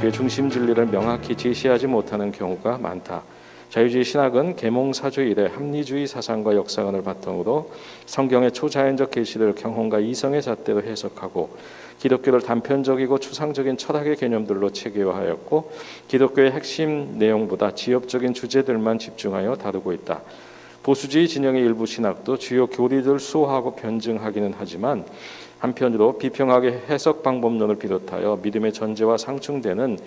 기독교의 중심 진리를 명확히 제시하지 못하는 경우가 많다. 자유주의 신학은 계몽사주 이래 합리주의 사상과 역사관을 바탕으로 성경의 초자연적 계시를 경험과 이성의 잣대로 해석하고 기독교를 단편적이고 추상적인 철학의 개념들로 체계화하였고 기독교의 핵심 내용보다 지엽적인 주제들만 집중하여 다루고 있다. 보수주의 진영의 일부 신학도 주요 교리를 수호하고 변증하기는 하지만 한편으로 비평하게 해석 방법론을 비롯하여 믿음의 전제와 상충되는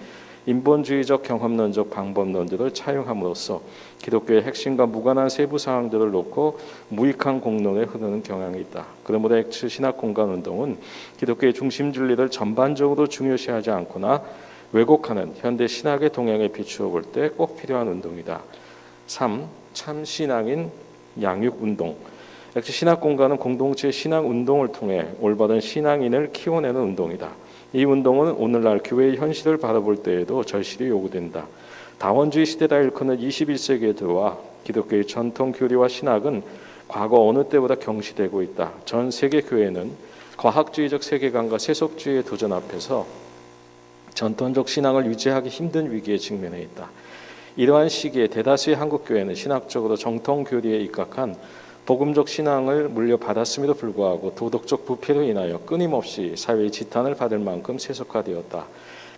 인본주의적 경험론적 방법론들을 차용함으로써 기독교의 핵심과 무관한 세부 사항들을 놓고 무익한 공론에 흐르는 경향이 있다. 그러므로 엑츠 신학 공간 운동은 기독교의 중심 진리를 전반적으로 중요시하지 않거나 왜곡하는 현대 신학의 동향에 비추어 볼 때 꼭 필요한 운동이다. 3. 참신앙인 양육운동. 엑츠 신학 공간은 공동체 신앙 운동을 통해 올바른 신앙인을 키워내는 운동이다. 이 운동은 오늘날 교회의 현실을 바라볼 때에도 절실히 요구된다. 다원주의 시대다 일컫는 21세기에 들어와 기독교의 전통 교리와 신학은 과거 어느 때보다 경시되고 있다. 전 세계 교회는 과학주의적 세계관과 세속주의의 도전 앞에서 전통적 신앙을 유지하기 힘든 위기에 직면해 있다. 이러한 시기에 대다수의 한국 교회는 신학적으로 정통 교리에 입각한 복음적 신앙을 물려받았음에도 불구하고 도덕적 부패로 인하여 끊임없이 사회의 지탄을 받을 만큼 세속화되었다.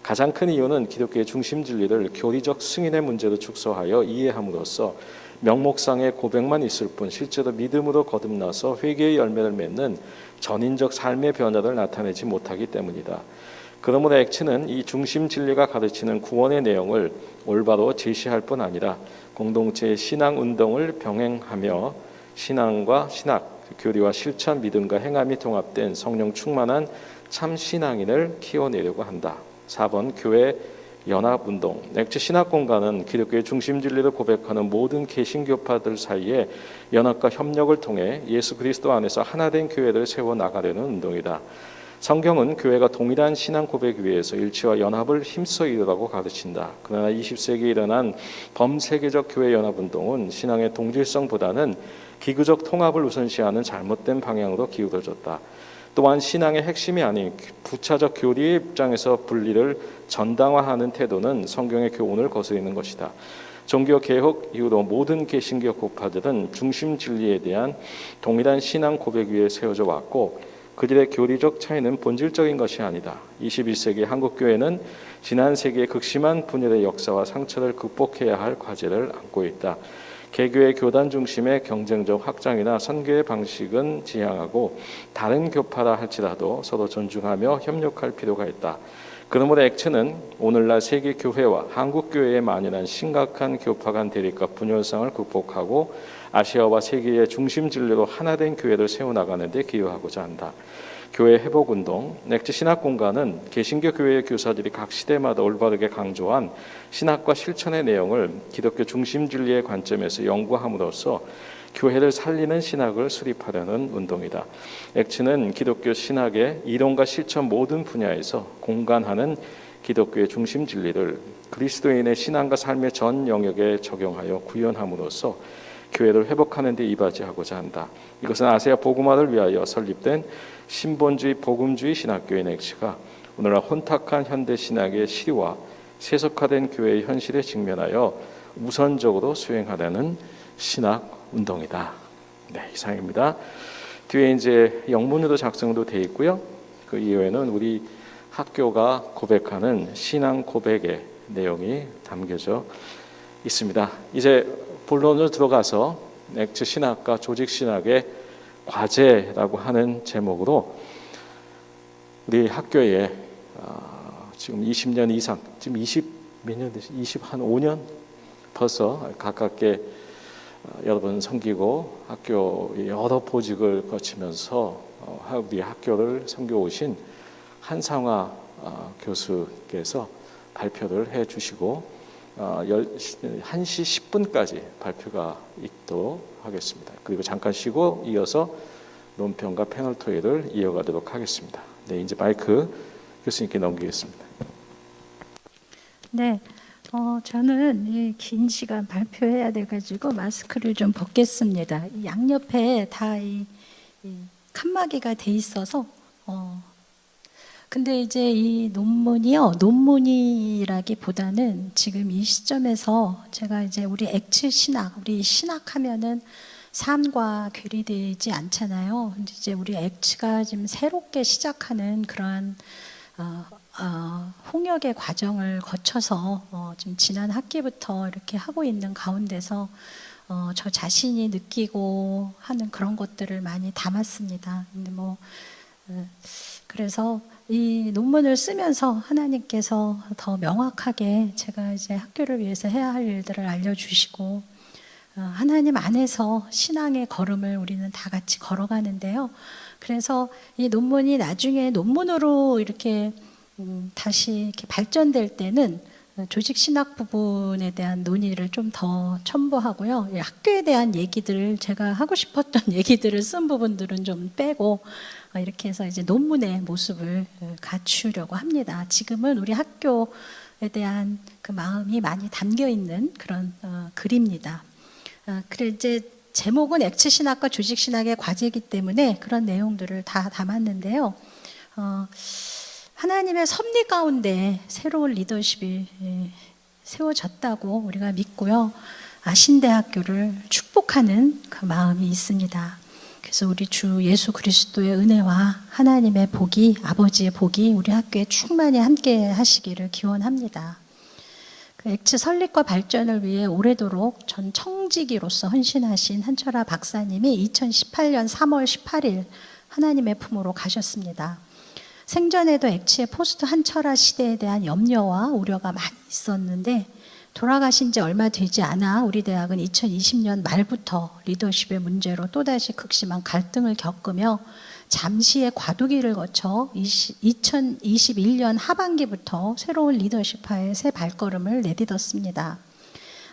가장 큰 이유는 기독교의 중심 진리를 교리적 승인의 문제로 축소하여 이해함으로써 명목상의 고백만 있을 뿐 실제로 믿음으로 거듭나서 회개의 열매를 맺는 전인적 삶의 변화를 나타내지 못하기 때문이다. 그러므로 엑츠는 이 중심 진리가 가르치는 구원의 내용을 올바로 제시할 뿐 아니라 공동체의 신앙 운동을 병행하며 신앙과 신학, 교리와 실천, 믿음과 행함이 통합된 성령 충만한 참 신앙인을 키워내려고 한다. 4번 교회 연합운동. 엑츠 신학공간은 기독교의 중심 진리를 고백하는 모든 개신교파들 사이에 연합과 협력을 통해 예수 그리스도 안에서 하나된 교회를 세워나가려는 운동이다. 성경은 교회가 동일한 신앙 고백 위에서 일치와 연합을 힘써 이루라고 가르친다. 그러나 20세기에 일어난 범세계적 교회 연합운동은 신앙의 동질성보다는 기구적 통합을 우선시하는 잘못된 방향으로 기울어졌다. 또한 신앙의 핵심이 아닌 부차적 교리의 입장에서 분리를 전당화하는 태도는 성경의 교훈을 거스르는 것이다. 종교 개혁 이후로 모든 개신교 교파들은 중심 진리에 대한 동일한 신앙 고백 위에 세워져 왔고 그들의 교리적 차이는 본질적인 것이 아니다. 21세기 한국 교회는 지난 세기의 극심한 분열의 역사와 상처를 극복해야 할 과제를 안고 있다. 개교의 교단 중심의 경쟁적 확장이나 선교의 방식은 지향하고 다른 교파라 할지라도 서로 존중하며 협력할 필요가 있다. 그러므로 엑츠는 오늘날 세계 교회와 한국 교회에 만연한 심각한 교파 간 대립과 분열상을 극복하고 아시아와 세계의 중심 진리로 하나된 교회를 세워나가는 데 기여하고자 한다. 교회 회복운동, 엑츠 신학공간은 개신교 교회의 교사들이 각 시대마다 올바르게 강조한 신학과 실천의 내용을 기독교 중심 진리의 관점에서 연구함으로써 교회를 살리는 신학을 수립하려는 운동이다. 엑츠는 기독교 신학의 이론과 실천 모든 분야에서 공간하는 기독교의 중심 진리를 그리스도인의 신앙과 삶의 전 영역에 적용하여 구현함으로써 교회를 회복하는 데 이바지하고자 한다. 이것은 아시아 복음화를 위하여 설립된 신본주의 복음주의 신학교인 엑츠가 오늘날 혼탁한 현대 신학의 시류와 세속화된 교회의 현실에 직면하여 우선적으로 수행하려는 신학 운동이다. 네, 이상입니다. 뒤에 이제 영문으로 작성도 돼 있고요. 그 이후에는 우리 학교가 고백하는 신앙 고백의 내용이 담겨져 있습니다. 이제 본론으로 들어가서 엑츠 신학과 조직 신학의 과제라고 하는 제목으로 우리 학교에 지금 20년 이상, 지금 20몇 년 되시, 25년 벌써 가깝게 여러분 섬기고 학교의 여러 보직을 거치면서 우리 학교를 섬겨오신 한상화 교수께서 발표를 해주시고 1시 10분까지 발표가 있도록 하겠습니다. 그리고 잠깐 쉬고 이어서 논평과 패널 토의를 이어가도록 하겠습니다. 네, 이제 마이크 교수님께 넘기겠습니다. 네, 저는 긴 시간 발표해야 돼가지고 마스크를 좀 벗겠습니다. 양옆에 다 이 칸막이가 돼 있어서 근데 이제 이 논문이요, 논문이라기보다는 지금 이 시점에서 제가 이제 우리 액츠 신학, 우리 신학하면은 삶과 괴리되지 않잖아요. 근데 이제 우리 액츠가 지금 새롭게 시작하는 그러한 홍역의 과정을 거쳐서 지금 지난 학기부터 이렇게 하고 있는 가운데서 저 자신이 느끼고 하는 그런 것들을 많이 담았습니다. 근데 그래서 이 논문을 쓰면서 하나님께서 더 명확하게 제가 이제 학교를 위해서 해야 할 일들을 알려주시고, 하나님 안에서 신앙의 걸음을 우리는 다 같이 걸어가는데요. 그래서 이 논문이 나중에 논문으로 이렇게 다시 이렇게 발전될 때는 조직 신학 부분에 대한 논의를 좀 더 첨부하고요. 학교에 대한 얘기들을, 제가 하고 싶었던 얘기들을 쓴 부분들은 좀 빼고 이렇게 해서 이제 논문의 모습을 갖추려고 합니다. 지금은 우리 학교에 대한 그 마음이 많이 담겨 있는 그런 글입니다. 그래 이제 제목은 액츠 신학과 조직 신학의 과제이기 때문에 그런 내용들을 다 담았는데요. 하나님의 섭리 가운데 새로운 리더십이 세워졌다고 우리가 믿고요. 아신대학교를 축복하는 그 마음이 있습니다. 그래서 우리 주 예수 그리스도의 은혜와 하나님의 복이, 아버지의 복이 우리 학교에 충만히 함께 하시기를 기원합니다. 그 액츠 설립과 발전을 위해 오래도록 전 청지기로서 헌신하신 한철아 박사님이 2018년 3월 18일 하나님의 품으로 가셨습니다. 생전에도 액츠의 포스트 한철아 시대에 대한 염려와 우려가 많이 있었는데, 돌아가신 지 얼마 되지 않아 우리 대학은 2020년 말부터 리더십의 문제로 또다시 극심한 갈등을 겪으며 잠시의 과도기를 거쳐 2021년 하반기부터 새로운 리더십화의 새 발걸음을 내딛었습니다.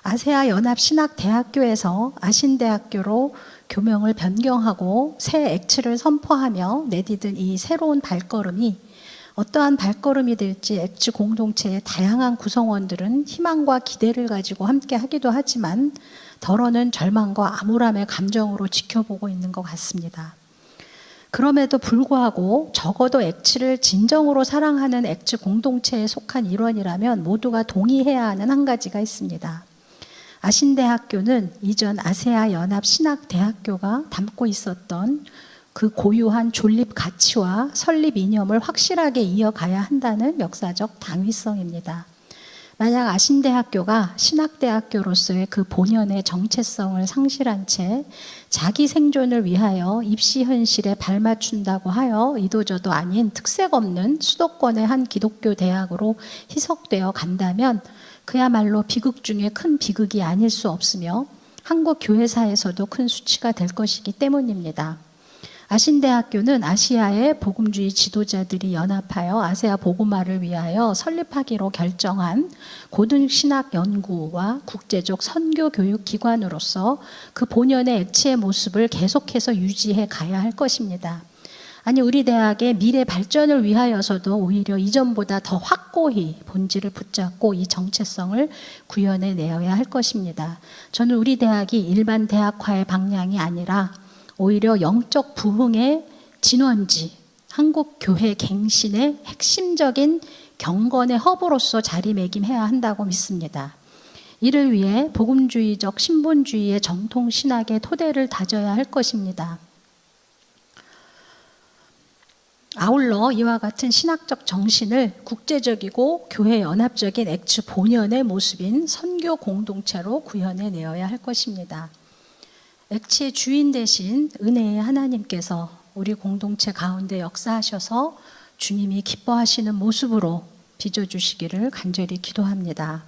아세아 연합신학대학교에서 아신대학교로 교명을 변경하고 새 액츠를 선포하며 내딛은 이 새로운 발걸음이 어떠한 발걸음이 될지 액츠 공동체의 다양한 구성원들은 희망과 기대를 가지고 함께 하기도 하지만 덜어는 절망과 암울함의 감정으로 지켜보고 있는 것 같습니다. 그럼에도 불구하고 적어도 액츠를 진정으로 사랑하는 액츠 공동체에 속한 일원이라면 모두가 동의해야 하는 한 가지가 있습니다. 아신대학교는 이전 아세아 연합 신학대학교가 담고 있었던 그 고유한 존립 가치와 설립 이념을 확실하게 이어가야 한다는 역사적 당위성입니다. 만약 아신대학교가 신학대학교로서의 그 본연의 정체성을 상실한 채 자기 생존을 위하여 입시 현실에 발맞춘다고 하여 이도저도 아닌 특색 없는 수도권의 한 기독교 대학으로 희석되어 간다면 그야말로 비극 중에 큰 비극이 아닐 수 없으며 한국 교회사에서도 큰 수치가 될 것이기 때문입니다. 아신대학교는 아시아의 복음주의 지도자들이 연합하여 아세아 복음화를 위하여 설립하기로 결정한 고등신학 연구와 국제적 선교 교육 기관으로서 그 본연의 액츠의 모습을 계속해서 유지해 가야 할 것입니다. 아니, 우리 대학의 미래 발전을 위하여서도 오히려 이전보다 더 확고히 본질을 붙잡고 이 정체성을 구현해 내어야 할 것입니다. 저는 우리 대학이 일반 대학화의 방향이 아니라 오히려 영적 부흥의 진원지, 한국 교회 갱신의 핵심적인 경건의 허브로서 자리매김해야 한다고 믿습니다. 이를 위해 복음주의적 신본주의의 정통 신학의 토대를 다져야 할 것입니다. 아울러 이와 같은 신학적 정신을 국제적이고 교회 연합적인 액츠 본연의 모습인 선교 공동체로 구현해 내어야 할 것입니다. 액츠의 주인 되신 은혜의 하나님께서 우리 공동체 가운데 역사하셔서 주님이 기뻐하시는 모습으로 빚어주시기를 간절히 기도합니다.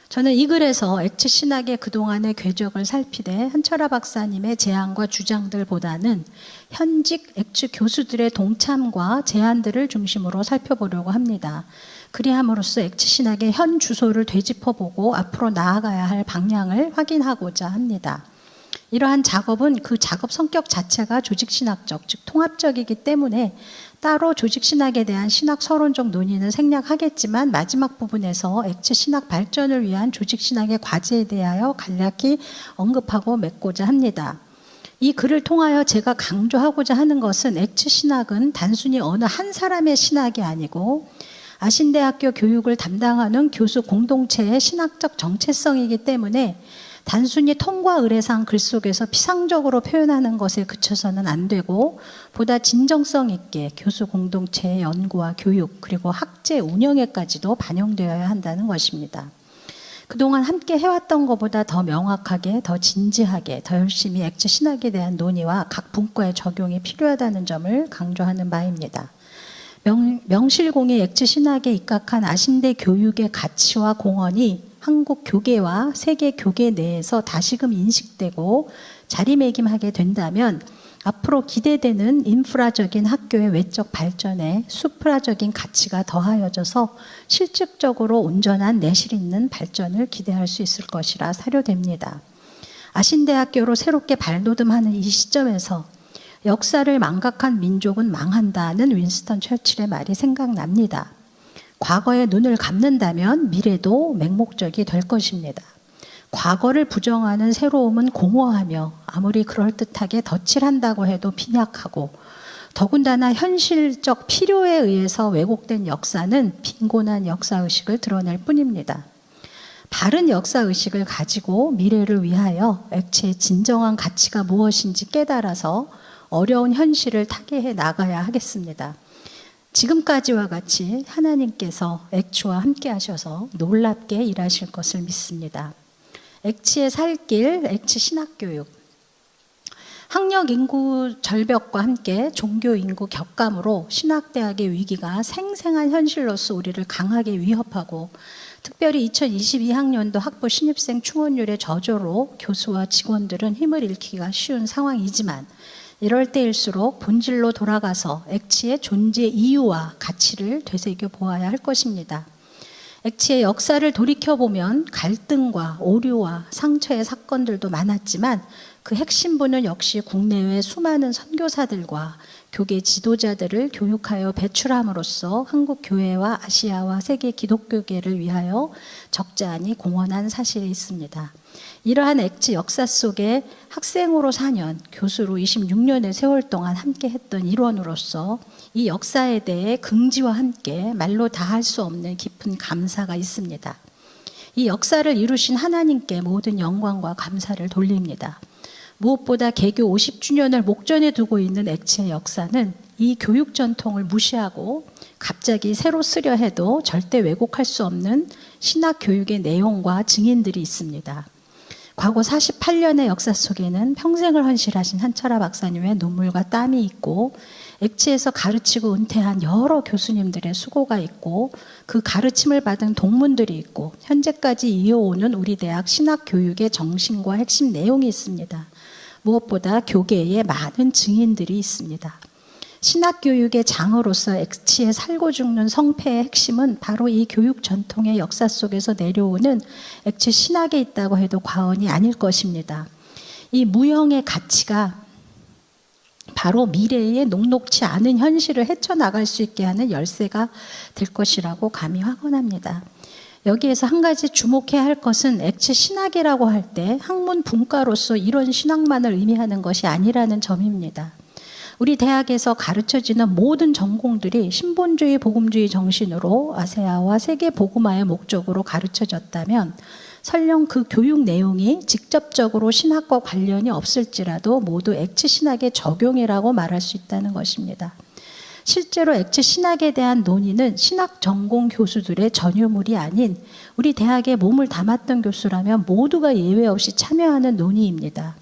저는 이 글에서 액츠 신학의 그동안의 궤적을 살피되 한철아 박사님의 제안과 주장들보다는 현직 액츠 교수들의 동참과 제안들을 중심으로 살펴보려고 합니다. 그리함으로써 액츠 신학의 현 주소를 되짚어보고 앞으로 나아가야 할 방향을 확인하고자 합니다. 이러한 작업은 그 작업 성격 자체가 조직신학적, 즉 통합적이기 때문에 따로 조직신학에 대한 신학 서론적 논의는 생략하겠지만 마지막 부분에서 액츠 신학 발전을 위한 조직신학의 과제에 대하여 간략히 언급하고 맺고자 합니다. 이 글을 통하여 제가 강조하고자 하는 것은 액츠 신학은 단순히 어느 한 사람의 신학이 아니고 아신대학교 교육을 담당하는 교수 공동체의 신학적 정체성이기 때문에 단순히 통과 의례상 글 속에서 피상적으로 표현하는 것에 그쳐서는 안 되고 보다 진정성 있게 교수 공동체의 연구와 교육 그리고 학제 운영에까지도 반영되어야 한다는 것입니다. 그동안 함께 해왔던 것보다 더 명확하게, 더 진지하게, 더 열심히 액츠 신학에 대한 논의와 각 분과의 적용이 필요하다는 점을 강조하는 바입니다. 명실공히 액츠 신학에 입각한 아신대 교육의 가치와 공헌이 한국 교계와 세계 교계 내에서 다시금 인식되고 자리매김하게 된다면 앞으로 기대되는 인프라적인 학교의 외적 발전에 수프라적인 가치가 더하여져서 실질적으로 온전한 내실 있는 발전을 기대할 수 있을 것이라 사료됩니다. 아신대학교로 새롭게 발돋움하는 이 시점에서 역사를 망각한 민족은 망한다는 윈스턴 처칠의 말이 생각납니다. 과거에 눈을 감는다면 미래도 맹목적이 될 것입니다. 과거를 부정하는 새로움은 공허하며 아무리 그럴듯하게 덧칠한다고 해도 빈약하고 더군다나 현실적 필요에 의해서 왜곡된 역사는 빈곤한 역사의식을 드러낼 뿐입니다. 바른 역사의식을 가지고 미래를 위하여 액체의 진정한 가치가 무엇인지 깨달아서 어려운 현실을 타개해 나가야 하겠습니다. 지금까지와 같이 하나님께서 액추와 함께 하셔서 놀랍게 일하실 것을 믿습니다. 액치의 살길, 액치 신학교육. 학력 인구 절벽과 함께 종교 인구 격감으로 신학대학의 위기가 생생한 현실로서 우리를 강하게 위협하고 특별히 2022학년도 학부 신입생 충원율의 저조로 교수와 직원들은 힘을 잃기가 쉬운 상황이지만 이럴 때일수록 본질로 돌아가서 액치의 존재 이유와 가치를 되새겨 보아야 할 것입니다. 액치의 역사를 돌이켜보면 갈등과 오류와 상처의 사건들도 많았지만 그 핵심부는 역시 국내외 수많은 선교사들과 교계 지도자들을 교육하여 배출함으로써 한국 교회와 아시아와 세계 기독교계를 위하여 적잖이 공헌한 사실이 있습니다. 이러한 액치 역사 속에 학생으로 4년, 교수로 26년의 세월 동안 함께 했던 일원으로서 이 역사에 대해 긍지와 함께 말로 다 할 수 없는 깊은 감사가 있습니다. 이 역사를 이루신 하나님께 모든 영광과 감사를 돌립니다. 무엇보다 개교 50주년을 목전에 두고 있는 액치의 역사는 이 교육 전통을 무시하고 갑자기 새로 쓰려 해도 절대 왜곡할 수 없는 신학 교육의 내용과 증인들이 있습니다. 과거 48년의 역사 속에는 평생을 헌신하신 한철아 박사님의 눈물과 땀이 있고 액치에서 가르치고 은퇴한 여러 교수님들의 수고가 있고 그 가르침을 받은 동문들이 있고 현재까지 이어오는 우리 대학 신학 교육의 정신과 핵심 내용이 있습니다. 무엇보다 교계에 많은 증인들이 있습니다. 신학교육의 장으로서 액치에 살고 죽는 성패의 핵심은 바로 이 교육 전통의 역사 속에서 내려오는 액치 신학에 있다고 해도 과언이 아닐 것입니다. 이 무형의 가치가 바로 미래의 녹록치 않은 현실을 헤쳐나갈 수 있게 하는 열쇠가 될 것이라고 감히 확언합니다. 여기에서 한 가지 주목해야 할 것은 액치 신학이라고 할 때 학문 분과로서 이런 신학만을 의미하는 것이 아니라는 점입니다. 우리 대학에서 가르쳐지는 모든 전공들이 신본주의 복음주의 정신으로 아세아와 세계 복음화의 목적으로 가르쳐졌다면 설령 그 교육 내용이 직접적으로 신학과 관련이 없을지라도 모두 액치 신학의 적용이라고 말할 수 있다는 것입니다. 실제로 액치 신학에 대한 논의는 신학 전공 교수들의 전유물이 아닌 우리 대학에 몸을 담았던 교수라면 모두가 예외 없이 참여하는 논의입니다.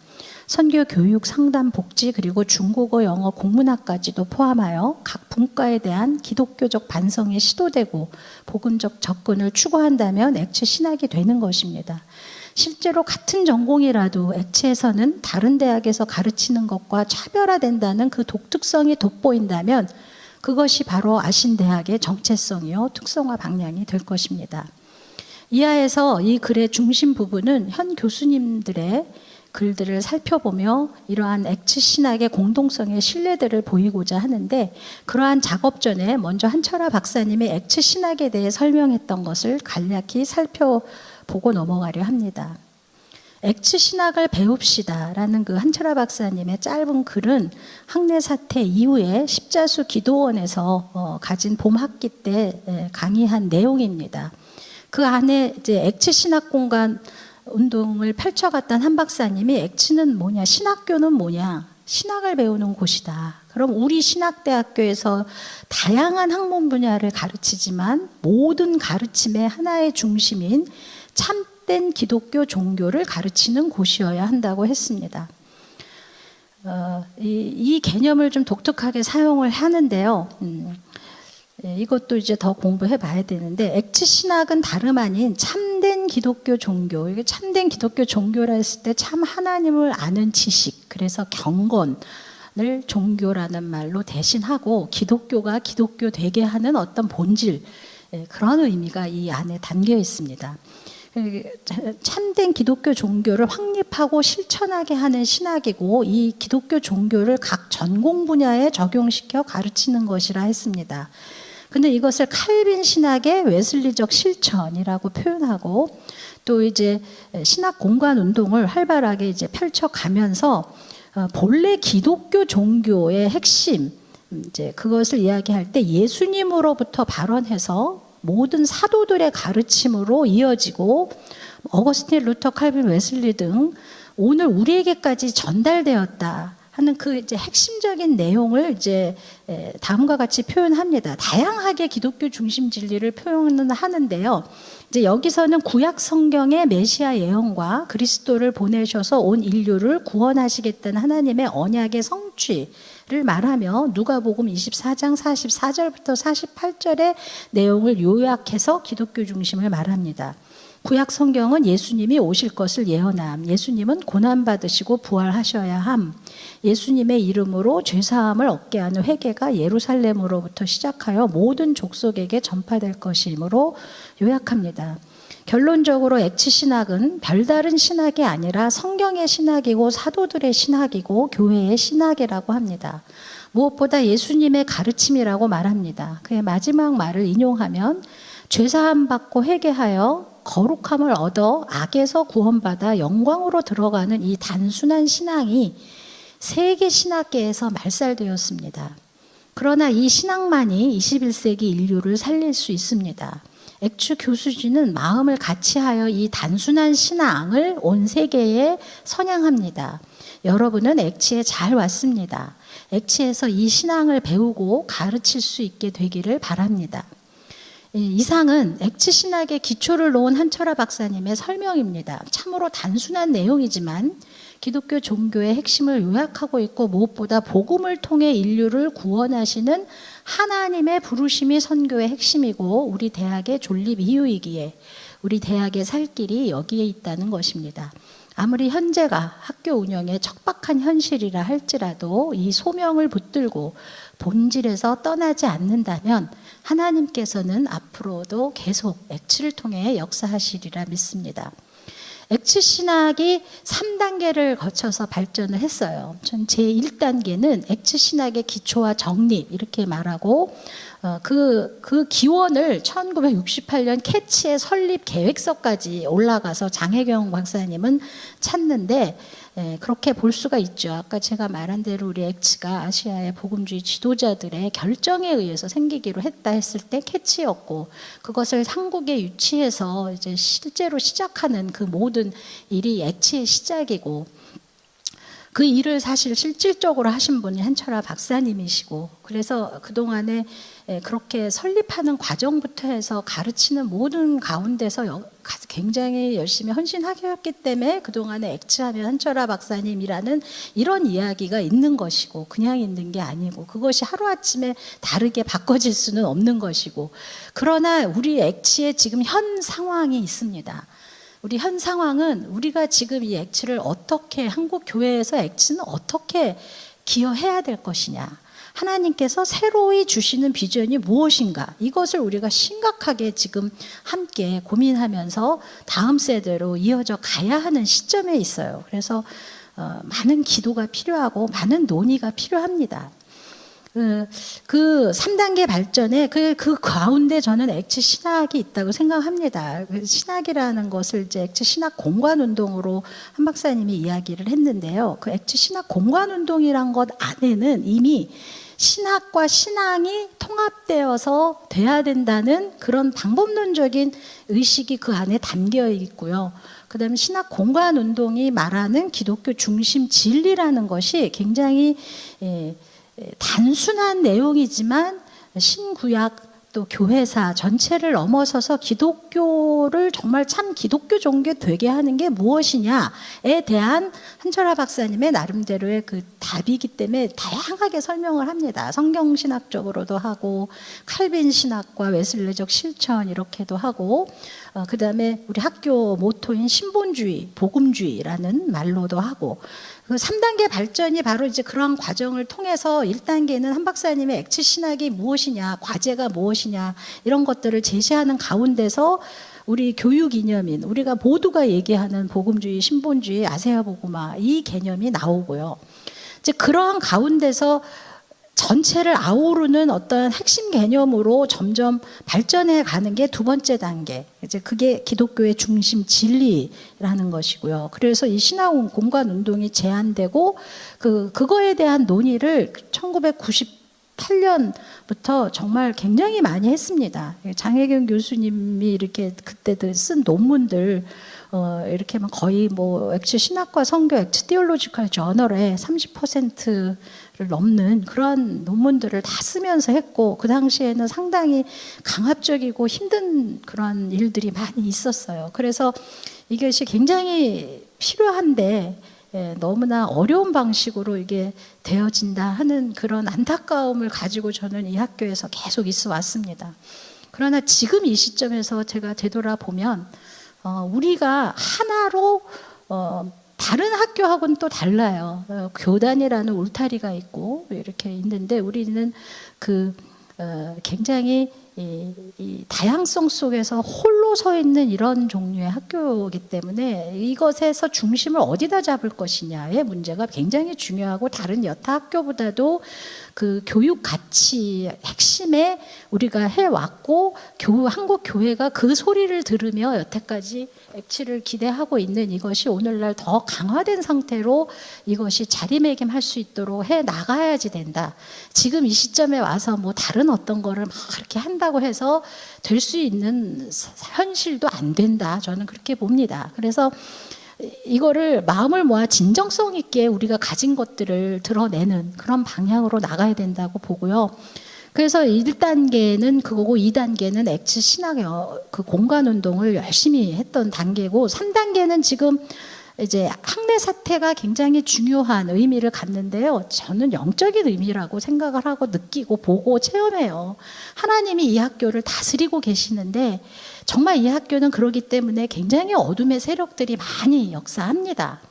선교 교육 상담 복지 그리고 중국어 영어 국문학까지도 포함하여 각 분과에 대한 기독교적 반성이 시도되고 복음적 접근을 추구한다면 액치 신학이 되는 것입니다. 실제로 같은 전공이라도 액치에서는 다른 대학에서 가르치는 것과 차별화된다는 그 독특성이 돋보인다면 그것이 바로 아신대학의 정체성이요 특성화 방향이 될 것입니다. 이하에서 이 글의 중심 부분은 현 교수님들의 글들을 살펴보며 이러한 액치 신학의 공동성의 신뢰들을 보이고자 하는데 그러한 작업 전에 먼저 한철아 박사님의 액치 신학에 대해 설명했던 것을 간략히 살펴보고 넘어가려 합니다. 액츠 신학을 배웁시다라는 그 한철아 박사님의 짧은 글은 학내 사태 이후에 십자수 기도원에서 가진 봄 학기 때 강의한 내용입니다. 그 안에 이제 액츠 신학 공간 운동을 펼쳐갔던 한 박사님이 액츠는 뭐냐, 신학교는 뭐냐, 신학을 배우는 곳이다. 그럼 우리 신학대학교에서 다양한 학문 분야를 가르치지만 모든 가르침의 하나의 중심인 참된 기독교 종교를 가르치는 곳이어야 한다고 했습니다. 이 개념을 좀 독특하게 사용을 하는데요. 이것도 이제 더 공부해 봐야 되는데, 액츠 신학은 다름 아닌 참된 기독교 종교. 이게 참된 기독교 종교라 했을 때 참 하나님을 아는 지식, 그래서 경건을 종교라는 말로 대신하고 기독교가 기독교 되게 하는 어떤 본질, 그런 의미가 이 안에 담겨 있습니다. 참된 기독교 종교를 확립하고 실천하게 하는 신학이고, 이 기독교 종교를 각 전공 분야에 적용시켜 가르치는 것이라 했습니다. 근데 이것을 칼빈 신학의 웨슬리적 실천이라고 표현하고, 또 이제 신학 공간 운동을 활발하게 이제 펼쳐가면서 본래 기독교 종교의 핵심, 이제 그것을 이야기할 때 예수님으로부터 발원해서 모든 사도들의 가르침으로 이어지고, 어거스틴, 루터, 칼빈, 웨슬리 등 오늘 우리에게까지 전달되었다 하는 그 이제 핵심적인 내용을 이제 다음과 같이 표현합니다. 다양하게 기독교 중심 진리를 표현은 하는데요. 이제 여기서는 구약 성경의 메시아 예언과 그리스도를 보내셔서 온 인류를 구원하시겠다는 하나님의 언약의 성취를 말하며 누가복음 24장 44절부터 48절의 내용을 요약해서 기독교 중심을 말합니다. 구약 성경은 예수님이 오실 것을 예언함, 예수님은 고난받으시고 부활하셔야 함, 예수님의 이름으로 죄사함을 얻게 하는 회개가 예루살렘으로부터 시작하여 모든 족속에게 전파될 것이므로 요약합니다. 결론적으로 액츠 신학은 별다른 신학이 아니라 성경의 신학이고 사도들의 신학이고 교회의 신학이라고 합니다. 무엇보다 예수님의 가르침이라고 말합니다. 그의 마지막 말을 인용하면 죄사함 받고 회개하여 거룩함을 얻어 악에서 구원받아 영광으로 들어가는 이 단순한 신앙이 세계 신학계에서 말살되었습니다. 그러나 이 신학만이 21세기 인류를 살릴 수 있습니다. 액츠 교수진은 마음을 같이하여 이 단순한 신앙을 온 세계에 선양합니다. 여러분은 액츠에 잘 왔습니다. 액츠에서 이 신앙을 배우고 가르칠 수 있게 되기를 바랍니다. 이상은 액츠 신학의 기초를 놓은 한철아 박사님의 설명입니다. 참으로 단순한 내용이지만 기독교 종교의 핵심을 요약하고 있고, 무엇보다 복음을 통해 인류를 구원하시는 하나님의 부르심이 선교의 핵심이고 우리 대학의 존립 이유이기에 우리 대학의 살 길이 여기에 있다는 것입니다. 아무리 현재가 학교 운영에 척박한 현실이라 할지라도 이 소명을 붙들고 본질에서 떠나지 않는다면 하나님께서는 앞으로도 계속 액츠를 통해 역사하시리라 믿습니다. 액츠 신학이 3단계를 거쳐서 발전을 했어요. 전 제1단계는 액츠 신학의 기초와 정립 이렇게 말하고, 그 기원을 1968년 캐치의 설립 계획서까지 올라가서 장혜경 박사님은 찾는데, 그렇게 볼 수가 있죠. 아까 제가 말한 대로 우리 액츠가 아시아의 복음주의 지도자들의 결정에 의해서 생기기로 했다 했을 때 캐치였고, 그것을 한국에 유치해서 이제 실제로 시작하는 그 모든 일이 액츠의 시작이고, 그 일을 사실 실질적으로 하신 분이 한철아 박사님이시고, 그래서 그동안에 그렇게 설립하는 과정부터 해서 가르치는 모든 가운데서 굉장히 열심히 헌신하셨기 때문에 그동안에 액츠하면 한철아 박사님이라는 이런 이야기가 있는 것이고, 그냥 있는 게 아니고, 그것이 하루아침에 다르게 바꿔질 수는 없는 것이고, 그러나 우리 액츠의 지금 현 상황이 있습니다. 우리 현 상황은 우리가 지금 이 액츠를 어떻게, 한국 교회에서 액츠는 어떻게 기여해야 될 것이냐, 하나님께서 새로이 주시는 비전이 무엇인가, 이것을 우리가 심각하게 지금 함께 고민하면서 다음 세대로 이어져 가야 하는 시점에 있어요. 그래서 많은 기도가 필요하고 많은 논의가 필요합니다. 그 3단계 발전에 그 가운데 저는 액츠 신학이 있다고 생각합니다. 그 신학이라는 것을 이제 액츠 신학 공간 운동으로 한 박사님이 이야기를 했는데요. 그 액츠 신학 공간 운동이란 것 안에는 이미 신학과 신앙이 통합되어서 돼야 된다는 그런 방법론적인 의식이 그 안에 담겨 있고요. 그다음에 신학 공간 운동이 말하는 기독교 중심 진리라는 것이 굉장히 단순한 내용이지만 신구약 또 교회사 전체를 넘어서서 기독교를 정말 참 기독교 종교 되게 하는 게 무엇이냐에 대한 한철아 박사님의 나름대로의 그 답이기 때문에 다양하게 설명을 합니다. 성경 신학적으로도 하고 칼빈 신학과 웨슬레적 실천 이렇게도 하고 그 다음에 우리 학교 모토인 신본주의, 복음주의라는 말로도 하고 그 3단계 발전이 바로 이제 그런 과정을 통해서 1단계는 한 박사님의 액츠 신학이 무엇이냐, 과제가 무엇이냐 이런 것들을 제시하는 가운데서 우리 교육 이념인 우리가 모두가 얘기하는 복음주의, 신본주의, 아세아 복음화 이 개념이 나오고요. 이제 그러한 가운데서 전체를 아우르는 어떤 핵심 개념으로 점점 발전해 가는 게 두 번째 단계. 이제 그게 기독교의 중심 진리라는 것이고요. 그래서 이 신학 공간 운동이 제안되고 그거에 대한 논의를 1998년부터 정말 굉장히 많이 했습니다. 장혜경 교수님이 이렇게 그때 쓴 논문들 이렇게 거의 뭐 액츠 신학과 성교 액츠 티올로지컬 저널에 30%를 넘는 그런 논문들을 다 쓰면서 했고 그 당시에는 상당히 강압적이고 힘든 그런 일들이 많이 있었어요. 그래서 이것이 굉장히 필요한데 너무나 어려운 방식으로 이게 되어진다 하는 그런 안타까움을 가지고 저는 이 학교에서 계속 있어 왔습니다. 그러나 지금 이 시점에서 제가 되돌아보면 우리가 하나로 다른 학교하고는 또 달라요. 교단이라는 울타리가 있고 이렇게 있는데 우리는 굉장히 이 다양성 속에서 홀로 서 있는 이런 종류의 학교이기 때문에 이것에서 중심을 어디다 잡을 것이냐의 문제가 굉장히 중요하고 다른 여타 학교보다도 그 교육 가치 핵심에 우리가 해왔고 한국 교회가 그 소리를 들으며 여태까지 액치를 기대하고 있는 이것이 오늘날 더 강화된 상태로 이것이 자리매김할 수 있도록 해 나가야지 된다. 지금 이 시점에 와서 뭐 다른 어떤 거를 막 이렇게 한다고 해서 될 수 있는 현실도 안 된다. 저는 그렇게 봅니다. 그래서 이거를 마음을 모아 진정성 있게 우리가 가진 것들을 드러내는 그런 방향으로 나가야 된다고 보고요. 그래서 1단계는 그거고 2단계는 액츠 신학의 그 공간 운동을 열심히 했던 단계고 3단계는 지금 이제 학내 사태가 굉장히 중요한 의미를 갖는데요. 저는 영적인 의미라고 생각을 하고 느끼고 보고 체험해요. 하나님이 이 학교를 다스리고 계시는데 정말 이 학교는 그러기 때문에 굉장히 어둠의 세력들이 많이 역사합니다.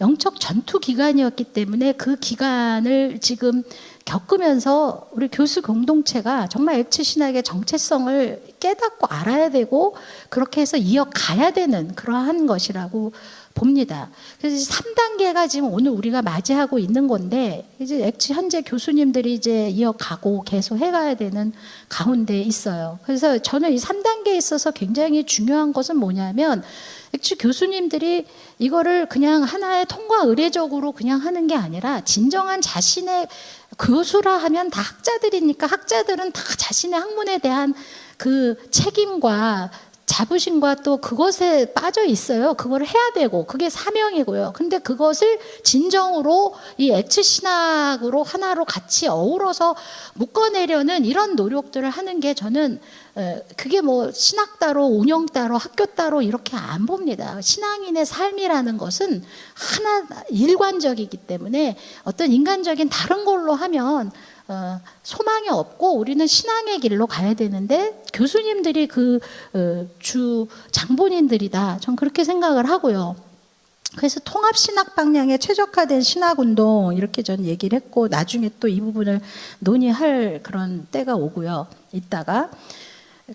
영적 전투 기간이었기 때문에 그 기간을 지금 겪으면서 우리 교수 공동체가 정말 액츠 신학의 정체성을 깨닫고 알아야 되고 그렇게 해서 이어가야 되는 그러한 것이라고 봅니다. 그래서 3단계가 지금 오늘 우리가 맞이하고 있는 건데 이제 액츠 현재 교수님들이 이제 이어가고 계속 해가야 되는 가운데 있어요. 그래서 저는 이 3단계에 있어서 굉장히 중요한 것은 뭐냐면 액츠 교수님들이 이거를 그냥 하나의 통과 의례적으로 그냥 하는 게 아니라 진정한 자신의 교수라 하면 다 학자들이니까 학자들은 다 자신의 학문에 대한 그 책임과 자부심과 또 그것에 빠져 있어요. 그걸 해야 되고 그게 사명이고요. 근데 그것을 진정으로 이 액츠 신학으로 하나로 같이 어우러서 묶어내려는 이런 노력들을 하는 게 저는 그게 뭐 신학 따로 운영 따로 학교 따로 이렇게 안 봅니다. 신앙인의 삶이라는 것은 하나 일관적이기 때문에 어떤 인간적인 다른 걸로 하면 소망이 없고 우리는 신앙의 길로 가야 되는데 교수님들이 주 장본인들이다. 전 그렇게 생각을 하고요. 그래서 통합신학 방향에 최적화된 신학운동 이렇게 저는 얘기를 했고 나중에 또 이 부분을 논의할 그런 때가 오고요. 이따가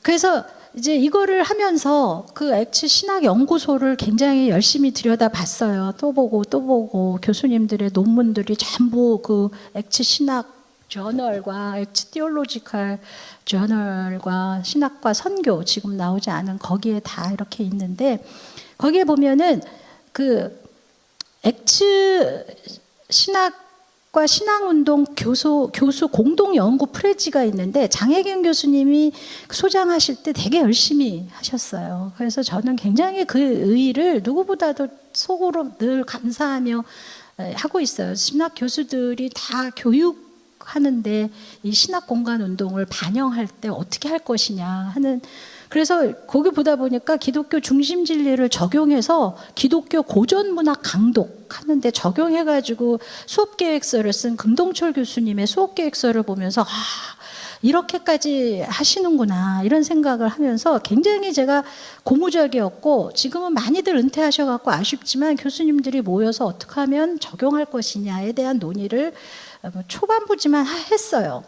그래서 이제 이거를 하면서 그 액츠 신학 연구소를 굉장히 열심히 들여다봤어요. 또 보고 교수님들의 논문들이 전부 그 액츠 신학 저널과 엑츠 티올로지컬 저널과 신학과 선교 지금 나오지 않은 거기에 다 이렇게 있는데 거기에 보면은 그 엑츠 신학과 신앙운동 교수 공동 연구 프레지가 있는데 장혜경 교수님이 소장하실 때 되게 열심히 하셨어요. 그래서 저는 굉장히 그 의의를 누구보다도 속으로 늘 감사하며 하고 있어요. 신학 교수들이 다 교육하는데 이 신학 공간 운동을 반영할 때 어떻게 할 것이냐 하는, 그래서 거기 보다 보니까 기독교 중심 진리를 적용해서 기독교 고전 문학 강독하는데 적용해가지고 수업 계획서를 쓴 금동철 교수님의 수업 계획서를 보면서 이렇게까지 하시는구나 이런 생각을 하면서 굉장히 제가 고무적이었고, 지금은 많이들 은퇴하셔갖고 아쉽지만 교수님들이 모여서 어떻게 하면 적용할 것이냐에 대한 논의를 초반부지만 했어요.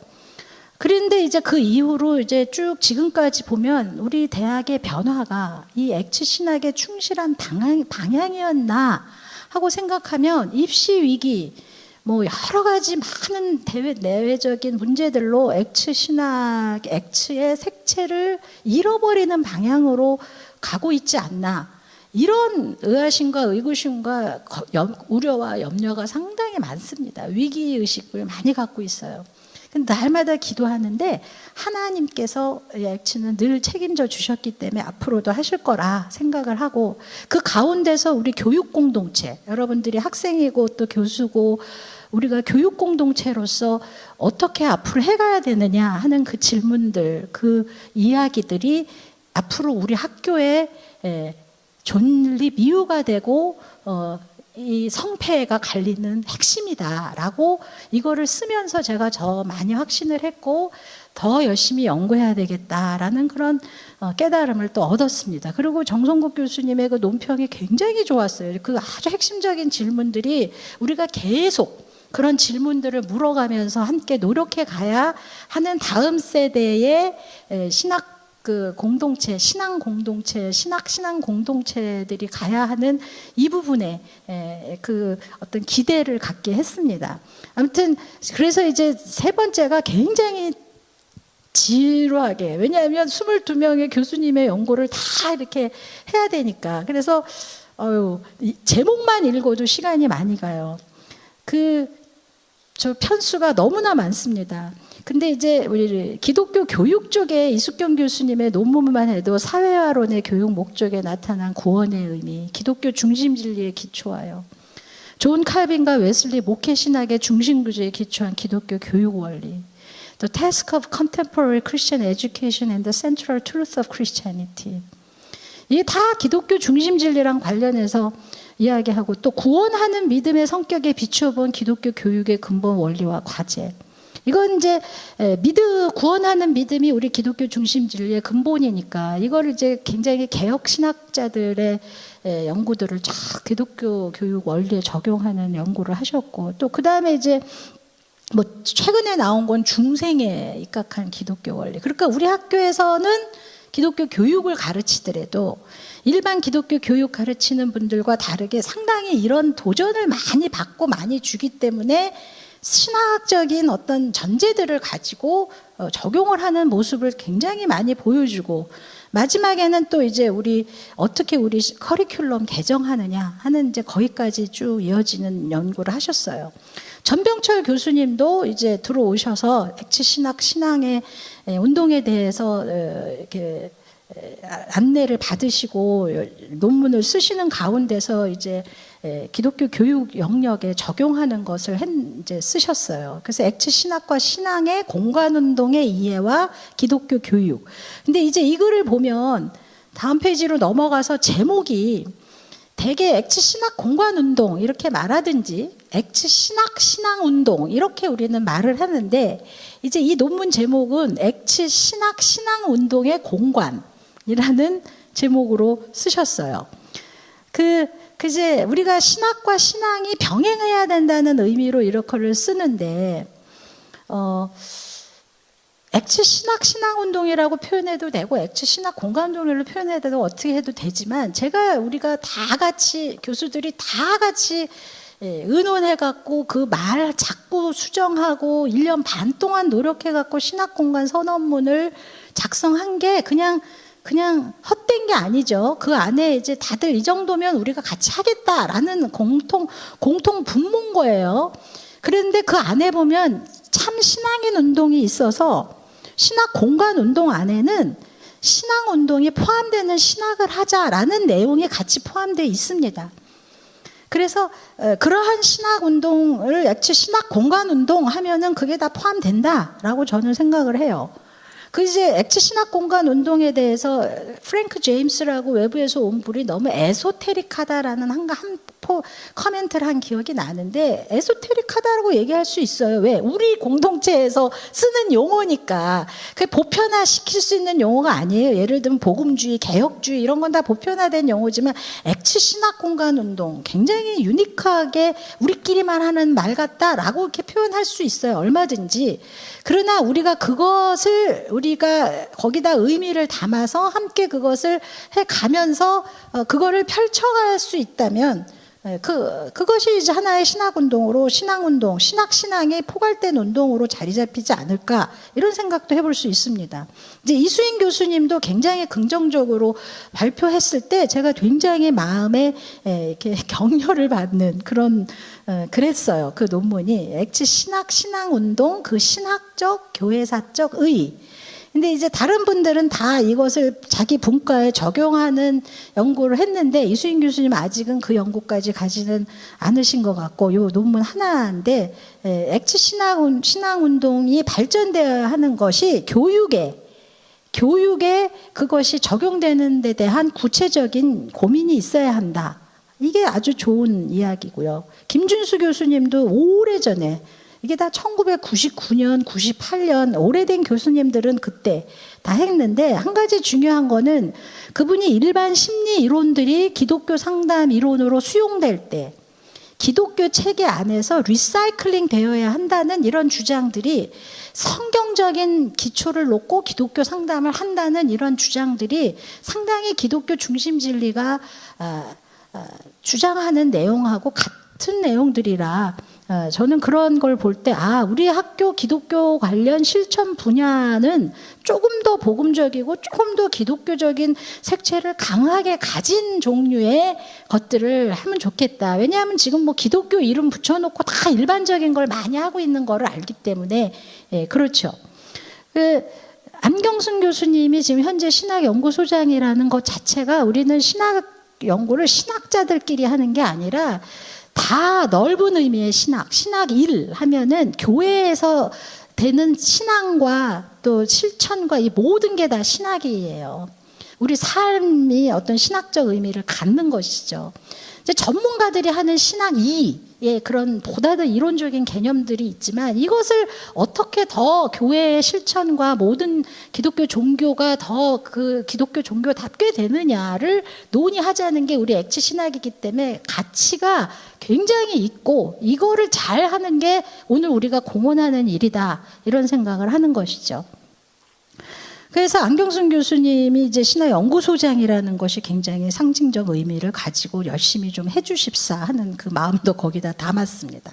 그런데 이제 그 이후로 이제 쭉 지금까지 보면 우리 대학의 변화가 이 엑츠 신학에 충실한 방향이었나 하고 생각하면 입시 위기, 뭐 여러 가지 많은 내외적인 문제들로 엑츠 신학, 엑츠의 색채를 잃어버리는 방향으로 가고 있지 않나. 이런 의아심과 의구심과 우려와 염려가 상당히 많습니다. 위기의식을 많이 갖고 있어요. 근데 날마다 기도하는데 하나님께서 엑츠는 늘 책임져 주셨기 때문에 앞으로도 하실 거라 생각을 하고, 그 가운데서 우리 교육 공동체, 여러분들이 학생이고 또 교수고 우리가 교육 공동체로서 어떻게 앞으로 해가야 되느냐 하는 그 질문들, 그 이야기들이 앞으로 우리 학교의 존립 이유가 되고 이 성패가 갈리는 핵심이다라고 이거를 쓰면서 제가 더 많이 확신을 했고 더 열심히 연구해야 되겠다라는 그런 깨달음을 또 얻었습니다. 그리고 정성국 교수님의 그 논평이 굉장히 좋았어요. 그 아주 핵심적인 질문들이 우리가 계속 그런 질문들을 물어가면서 함께 노력해 가야 하는 다음 세대의 신학 그 공동체, 신앙 공동체, 신앙 공동체들이 가야 하는 이 부분에 그 어떤 기대를 갖게 했습니다. 아무튼 그래서 이제 세 번째가 굉장히 지루하게, 왜냐하면 22명의 교수님의 연구를 다 이렇게 해야 되니까. 그래서 제목만 읽어도 시간이 많이 가요. 저 편수가 너무나 많습니다. 근데 이제 우리 기독교 교육 쪽에 이숙경 교수님의 논문만 해도 사회화론의 교육 목적에 나타난 구원의 의미, 기독교 중심 진리에 기초하여 존 칼빈과 웨슬리 목회 신학의 중심 구조에 기초한 기독교 교육 원리, The Task of Contemporary Christian Education and the Central Truth of Christianity. 이게 다 기독교 중심 진리랑 관련해서 이야기하고, 또 구원하는 믿음의 성격에 비추어본 기독교 교육의 근본 원리와 과제. 이건 이제 구원하는 믿음이 우리 기독교 중심 진리의 근본이니까 이거를 이제 굉장히 개혁 신학자들의 연구들을 쫙 기독교 교육 원리에 적용하는 연구를 하셨고, 또 그 다음에 이제 뭐 최근에 나온 건 중생에 입각한 기독교 원리. 그러니까 우리 학교에서는 기독교 교육을 가르치더라도 일반 기독교 교육 가르치는 분들과 다르게 상당히 이런 도전을 많이 받고 많이 주기 때문에 신학적인 어떤 전제들을 가지고 적용을 하는 모습을 굉장히 많이 보여주고, 마지막에는 또 이제 우리 어떻게 우리 커리큘럼 개정하느냐 하는 이제 거기까지 쭉 이어지는 연구를 하셨어요. 전병철 교수님도 이제 들어오셔서 엑츠 신학 신앙의 운동에 대해서 이렇게 안내를 받으시고 논문을 쓰시는 가운데서 이제 기독교 교육 영역에 적용하는 것을 이제 쓰셨어요. 그래서 엑츠 신학과 신앙의 공간 운동의 이해와 기독교 교육. 근데 이제 이 글을 보면 다음 페이지로 넘어가서 제목이 대개 엑츠 신학 공간 운동 이렇게 말하든지 엑츠 신앙 운동 이렇게 우리는 말을 하는데, 이제 이 논문 제목은 엑츠 신앙 운동의 공간이라는 제목으로 쓰셨어요. 그제 우리가 신학과 신앙이 병행해야 된다는 의미로 이렇게를 쓰는데, 엑츠 신앙 운동이라고 표현해도 되고 엑츠 신학 공간 운동으로 표현해도 어떻게 해도 되지만, 우리가 다 같이 교수들이 다 같이 의논해갖고 그 말 자꾸 수정하고 1년 반 동안 노력해갖고 신학공간 선언문을 작성한 게 그냥 헛된 게 아니죠. 그 안에 이제 다들 이 정도면 우리가 같이 하겠다라는 공통 분모인 거예요. 그런데 그 안에 보면 참 신앙인 운동이 있어서 신학 공간 운동 안에는 신앙 운동이 포함되는 신학을 하자라는 내용이 같이 포함되어 있습니다. 그래서 그러한 신학 운동을 액츠 신학 공간 운동 하면은 그게 다 포함된다라고 저는 생각을 해요. 그 이제 액츠 신학 공간 운동에 대해서 프랭크 제임스라고 외부에서 온 분이 너무 에소테릭하다라는 한 커멘트를 한 기억이 나는데, 에소테릭하다라고 얘기할 수 있어요. 왜? 우리 공동체에서 쓰는 용어니까. 그게 보편화시킬 수 있는 용어가 아니에요. 예를 들면 복음주의, 개혁주의 이런 건 다 보편화된 용어지만 액츠 신학 공간 운동 굉장히 유니크하게 우리끼리만 하는 말 같다라고 이렇게 표현할 수 있어요. 얼마든지. 그러나 우리가 거기다 의미를 담아서 함께 그것을 해가면서 그거를 펼쳐갈 수 있다면 그것이 이제 하나의 신학운동으로 신앙이 포괄된 운동으로 자리 잡히지 않을까, 이런 생각도 해볼 수 있습니다. 이제 이수인 교수님도 굉장히 긍정적으로 발표했을 때 제가 굉장히 마음에 이렇게 격려를 받는 그랬어요. 그 논문이 액츠 신앙운동, 그 신학적 교회사적 의. 근데 이제 다른 분들은 다 이것을 자기 분과에 적용하는 연구를 했는데 이수인 교수님 아직은 그 연구까지 가지는 않으신 것 같고, 이 논문 하나인데 액츠 신앙운동이 발전되어야 하는 것이 교육에 그것이 적용되는 데 대한 구체적인 고민이 있어야 한다. 이게 아주 좋은 이야기고요. 김준수 교수님도 오래전에, 이게 다 1999년, 98년 오래된 교수님들은 그때 다 했는데, 한 가지 중요한 거는 그분이 일반 심리 이론들이 기독교 상담 이론으로 수용될 때 기독교 체계 안에서 리사이클링 되어야 한다는 이런 주장들이, 성경적인 기초를 놓고 기독교 상담을 한다는 이런 주장들이 상당히 기독교 중심 진리가 주장하는 내용하고 같은 내용들이라, 저는 그런 걸 볼 때 우리 학교 기독교 관련 실천 분야는 조금 더 복음적이고 조금 더 기독교적인 색채를 강하게 가진 종류의 것들을 하면 좋겠다. 왜냐하면 지금 뭐 기독교 이름 붙여놓고 다 일반적인 걸 많이 하고 있는 거를 알기 때문에. 그렇죠. 안경순 교수님이 지금 현재 신학연구소장이라는 것 자체가, 우리는 신학 연구를 신학자들끼리 하는 게 아니라 다 넓은 의미의 신학일 하면은 교회에서 되는 신앙과 또 실천과 이 모든 게 다 신학이에요. 우리 삶이 어떤 신학적 의미를 갖는 것이죠. 이제 전문가들이 하는 신학이의 그런 보다 더 이론적인 개념들이 있지만, 이것을 어떻게 더 교회의 실천과 모든 기독교 종교가 더 그 기독교 종교답게 되느냐를 논의하자는 게 우리 액츠 신학이기 때문에 가치가 굉장히 있고, 이거를 잘 하는 게 오늘 우리가 공헌하는 일이다, 이런 생각을 하는 것이죠. 그래서 안경순 교수님이 이제 신학연구소장이라는 것이 굉장히 상징적 의미를 가지고 열심히 좀 해주십사 하는 그 마음도 거기다 담았습니다.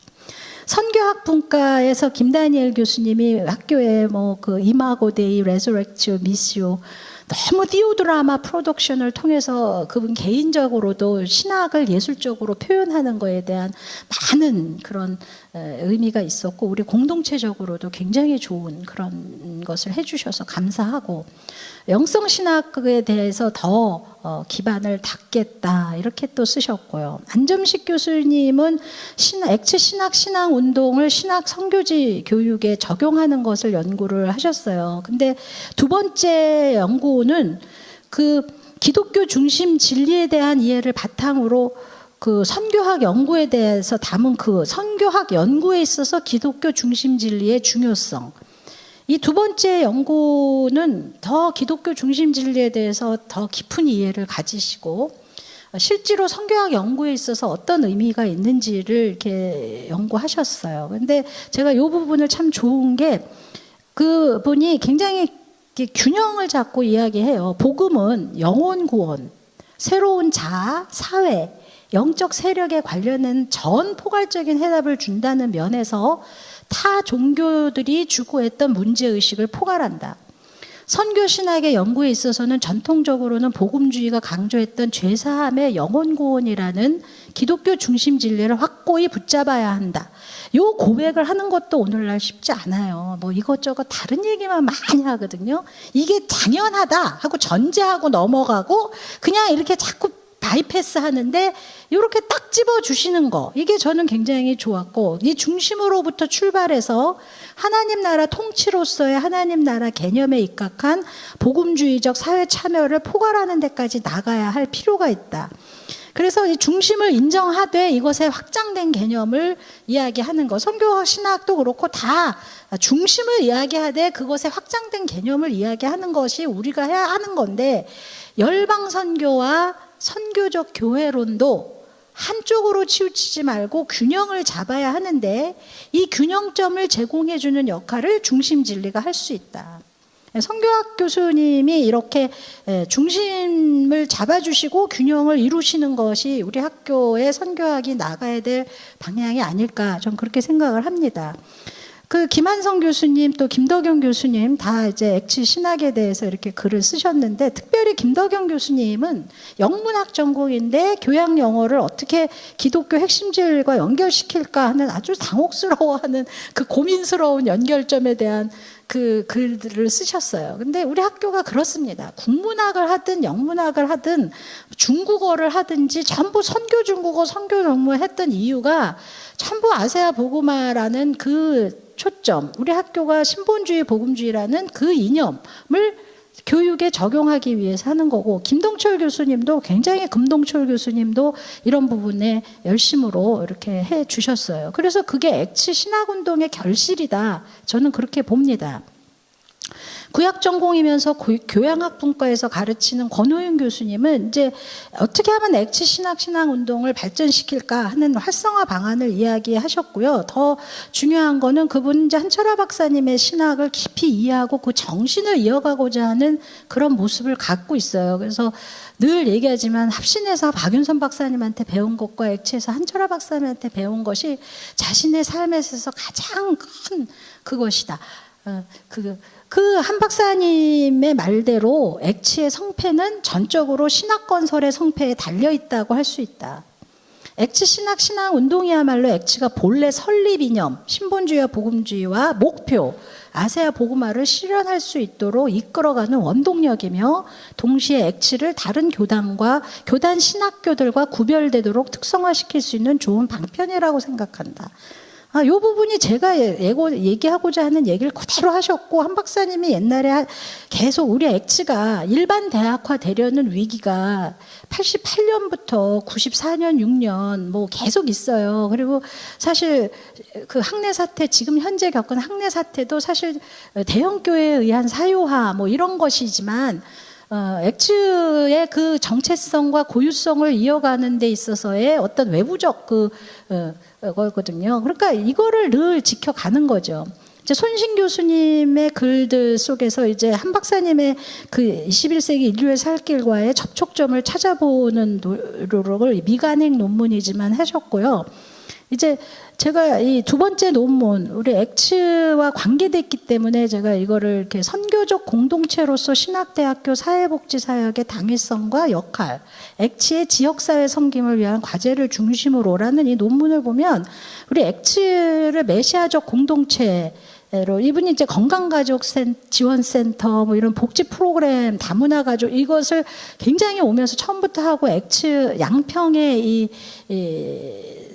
선교학 분과에서 김다니엘 교수님이 학교에 그 이마고 데이, 레서렉티오, 미시오, 너무 디오드라마 프로덕션을 통해서 그분 개인적으로도 신학을 예술적으로 표현하는 것에 대한 많은 그런 의미가 있었고, 우리 공동체적으로도 굉장히 좋은 그런 것을 해주셔서 감사하고, 영성신학에 대해서 더 기반을 닦겠다, 이렇게 또 쓰셨고요. 안점식 교수님은 액츠 신앙운동을 신학 선교지 교육에 적용하는 것을 연구를 하셨어요. 근데 두 번째 연구는 그 기독교 중심 진리에 대한 이해를 바탕으로 그 선교학 연구에 대해서 담은 그 선교학 연구에 있어서 기독교 중심 진리의 중요성, 이 두 번째 연구는 더 기독교 중심 진리에 대해서 더 깊은 이해를 가지시고, 실제로 선교학 연구에 있어서 어떤 의미가 있는지를 이렇게 연구하셨어요. 근데 제가 이 부분을 참 좋은 게, 그분이 굉장히 균형을 잡고 이야기해요. 복음은 영혼 구원, 새로운 자아, 사회, 영적 세력에 관련된 전 포괄적인 해답을 준다는 면에서 타 종교들이 추구했던 문제의식을 포괄한다. 선교 신학의 연구에 있어서는 전통적으로는 복음주의가 강조했던 죄사함의 영혼 구원이라는 기독교 중심 진리를 확고히 붙잡아야 한다. 요 고백을 하는 것도 오늘날 쉽지 않아요. 뭐 이것저것 다른 얘기만 많이 하거든요. 이게 당연하다 하고 전제하고 넘어가고 그냥 이렇게 자꾸 바이패스 하는데 이렇게 딱 집어주시는 거, 이게 저는 굉장히 좋았고, 이 중심으로부터 출발해서 하나님 나라 통치로서의 하나님 나라 개념에 입각한 복음주의적 사회 참여를 포괄하는 데까지 나가야 할 필요가 있다. 그래서 이 중심을 인정하되 이것의 확장된 개념을 이야기하는 것, 선교 신학도 그렇고 다 중심을 이야기하되 그것의 확장된 개념을 이야기하는 것이 우리가 해야 하는 건데, 열방 선교와 선교적 교회론도 한쪽으로 치우치지 말고 균형을 잡아야 하는데, 이 균형점을 제공해주는 역할을 중심 진리가 할 수 있다. 선교학 교수님이 이렇게 중심을 잡아주시고 균형을 이루시는 것이 우리 학교의 선교학이 나가야 될 방향이 아닐까, 저는 그렇게 생각을 합니다. 그 김한성 교수님 또 김덕영 교수님 다 이제 액치 신학에 대해서 이렇게 글을 쓰셨는데, 특별히 김덕영 교수님은 영문학 전공인데 교양 영어를 어떻게 기독교 핵심 진리과 연결시킬까 하는 아주 당혹스러워하는 그 고민스러운 연결점에 대한 그 글들을 쓰셨어요. 근데 우리 학교가 그렇습니다. 국문학을 하든 영문학을 하든 중국어를 하든지 전부 선교 중국어, 선교 영문 했던 이유가 전부 아세아 복음화라는 그 초점, 우리 학교가 신본주의 복음주의라는 그 이념을 교육에 적용하기 위해서 하는 거고, 김동철 교수님도 굉장히, 금동철 교수님도 이런 부분에 열심으로 이렇게 해 주셨어요. 그래서 그게 액치 신학운동의 결실이다, 저는 그렇게 봅니다. 구약 전공이면서 교양학 분과에서 가르치는 권호윤 교수님은 이제 어떻게 하면 액치 신학 운동을 발전시킬까 하는 활성화 방안을 이야기하셨고요. 더 중요한 거는 그분 이제 한철아 박사님의 신학을 깊이 이해하고 그 정신을 이어가고자 하는 그런 모습을 갖고 있어요. 그래서 늘 얘기하지만 합신에서 박윤선 박사님한테 배운 것과 액치에서 한철아 박사님한테 배운 것이 자신의 삶에 있어서 가장 큰 그것이다. 그 한 박사님의 말대로 액치의 성패는 전적으로 신학 건설의 성패에 달려 있다고 할 수 있다. 액치 신학 운동이야말로 액치가 본래 설립 이념, 신본주의와 복음주의와 목표, 아세아 복음화를 실현할 수 있도록 이끌어가는 원동력이며, 동시에 액치를 다른 교단과 교단 신학교들과 구별되도록 특성화시킬 수 있는 좋은 방편이라고 생각한다. 이 부분이 제가 얘기하고자 하는 얘기를 그대로 하셨고, 한 박사님이 옛날에 계속 우리 액치가 일반 대학화 되려는 위기가 88년부터 94년, 6년 뭐 계속 있어요. 그리고 사실 그 학내 사태, 지금 현재 겪은 학내 사태도 사실 대형 교회에 의한 사유화 뭐 이런 것이지만, 액츠의 그 정체성과 고유성을 이어가는 데 있어서의 어떤 외부적 거거든요. 그러니까 이거를 늘 지켜가는 거죠. 이제 손신 교수님의 글들 속에서 이제 한 박사님의 그 21세기 인류의 살 길과의 접촉점을 찾아보는 노력을 미간행 논문이지만 하셨고요. 이제 제가 이 두 번째 논문, 우리 액츠와 관계됐기 때문에 제가 이거를 이렇게 선교적 공동체로서 신학대학교 사회복지사역의 당위성과 역할, 액츠의 지역사회 섬김을 위한 과제를 중심으로라는 이 논문을 보면, 우리 액츠를 메시아적 공동체로, 이분이 이제 건강가족 지원센터 뭐 이런 복지 프로그램, 다문화 가족, 이것을 굉장히 오면서 처음부터 하고 액츠 양평의 이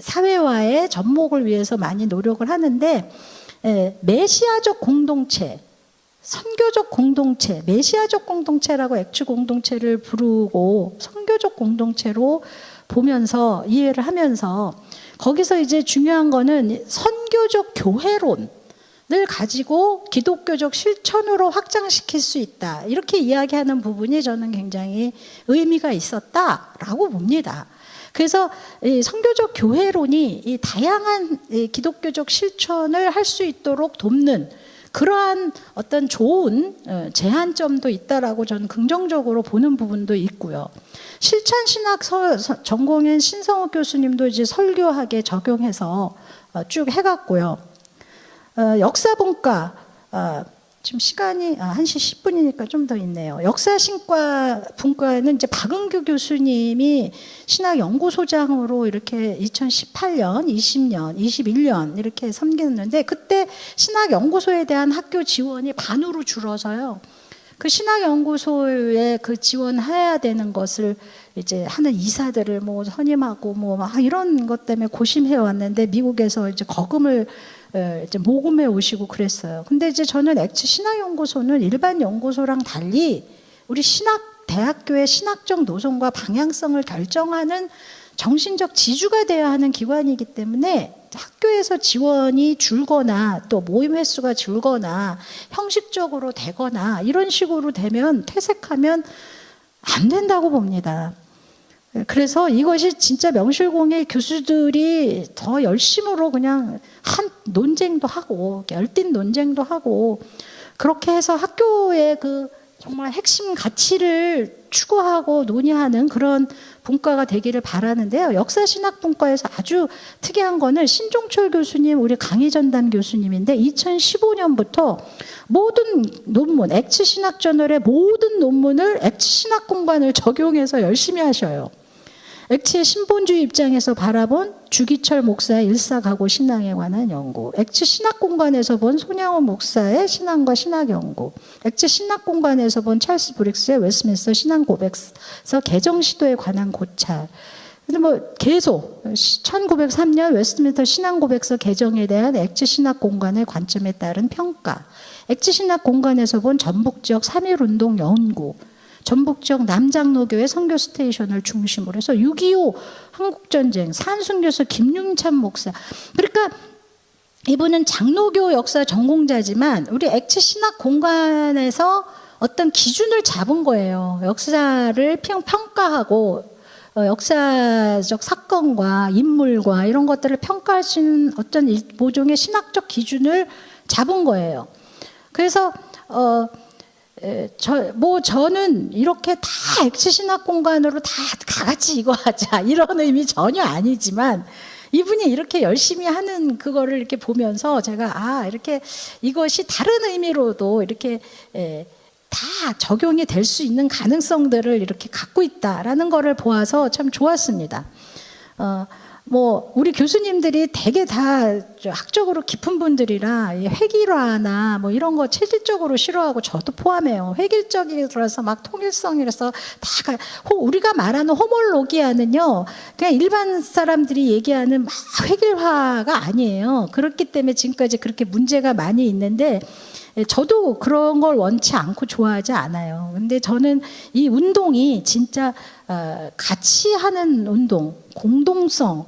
사회화의 접목을 위해서 많이 노력을 하는데, 메시아적 공동체, 선교적 공동체, 메시아적 공동체라고 액츠 공동체를 부르고 선교적 공동체로 보면서 이해를 하면서, 거기서 이제 중요한 거는 선교적 교회론 을 가지고 기독교적 실천으로 확장시킬 수 있다, 이렇게 이야기하는 부분이 저는 굉장히 의미가 있었다라고 봅니다. 그래서 이 선교적 교회론이 이 다양한 이 기독교적 실천을 할 수 있도록 돕는 그러한 어떤 좋은 제한점도 있다라고 저는 긍정적으로 보는 부분도 있고요. 실천신학 전공인 신성욱 교수님도 이제 설교학에 적용해서 쭉 해갔고요. 역사분과 지금 시간이 1시 10분이니까 좀 더 있네요. 역사신과 분과는 이제 박은규 교수님이 신학연구소장으로 이렇게 2018년, 20년, 21년 이렇게 섬겼는데 그때 신학연구소에 대한 학교 지원이 반으로 줄어서요. 그 신학연구소에 그 지원해야 되는 것을 이제 하는 이사들을 뭐 선임하고 뭐 막 이런 것 때문에 고심해 왔는데 미국에서 이제 거금을 이제 모금해 오시고 그랬어요. 근데 이제 저는 엑츠 신학연구소는 일반 연구소랑 달리 우리 대학교의 신학적 노선과 방향성을 결정하는 정신적 지주가 되어야 하는 기관이기 때문에 학교에서 지원이 줄거나 또 모임 횟수가 줄거나 형식적으로 되거나 이런 식으로 되면 퇴색하면 안 된다고 봅니다. 그래서 이것이 진짜 명실공히 교수들이 더 열심으로 그냥 한 논쟁도 하고 열띤 논쟁도 하고 그렇게 해서 학교의 그 정말 핵심 가치를 추구하고 논의하는 그런 분과가 되기를 바라는데요. 역사신학분과에서 아주 특이한 거는 신종철 교수님, 우리 강희전담 교수님인데 2015년부터 모든 논문, 엑츠신학저널의 모든 논문을 엑츠신학공간을 적용해서 열심히 하셔요. 엑츠의 신본주의 입장에서 바라본 주기철 목사의 일사가고 신앙에 관한 연구, 엑츠 신학공간에서 본 손양원 목사의 신앙과 신학 연구, 엑츠 신학공간에서 본 찰스 브릭스의 웨스민스터 신앙 고백서 개정 시도에 관한 고찰. 근데 뭐 계속 1903년 웨스트민스터 신앙 고백서 개정에 대한 엑츠 신학공간의 관점에 따른 평가, 엑츠 신학공간에서 본 전북지역 3.1운동 연구, 전북지역 남장로교회 선교 스테이션을 중심으로 해서 6.25 한국전쟁, 산순교수 김윤찬 목사. 그러니까 이분은 장로교 역사 전공자지만 우리 엑츠 신학 공간에서 어떤 기준을 잡은 거예요. 역사를 평가하고 역사적 사건과 인물과 이런 것들을 평가할 수 있는 어떤 모종의 신학적 기준을 잡은 거예요. 그래서 저는 이렇게 다 엑스신학 공간으로 다 같이 이거 하자 이런 의미 전혀 아니지만 이분이 이렇게 열심히 하는 그거를 이렇게 보면서 제가 이렇게 이것이 다른 의미로도 이렇게 다 적용이 될 수 있는 가능성들을 이렇게 갖고 있다라는 거를 보아서 참 좋았습니다. 뭐 우리 교수님들이 되게 다 학적으로 깊은 분들이라 획일화나 뭐 이런 거 체질적으로 싫어하고 저도 포함해요. 획일적이라서 막 통일성이라서 다 우리가 말하는 호몰로기아는요 그냥 일반 사람들이 얘기하는 막 획일화가 아니에요. 그렇기 때문에 지금까지 그렇게 문제가 많이 있는데 저도 그런 걸 원치 않고 좋아하지 않아요. 근데 저는 이 운동이 진짜 같이 하는 운동, 공동성,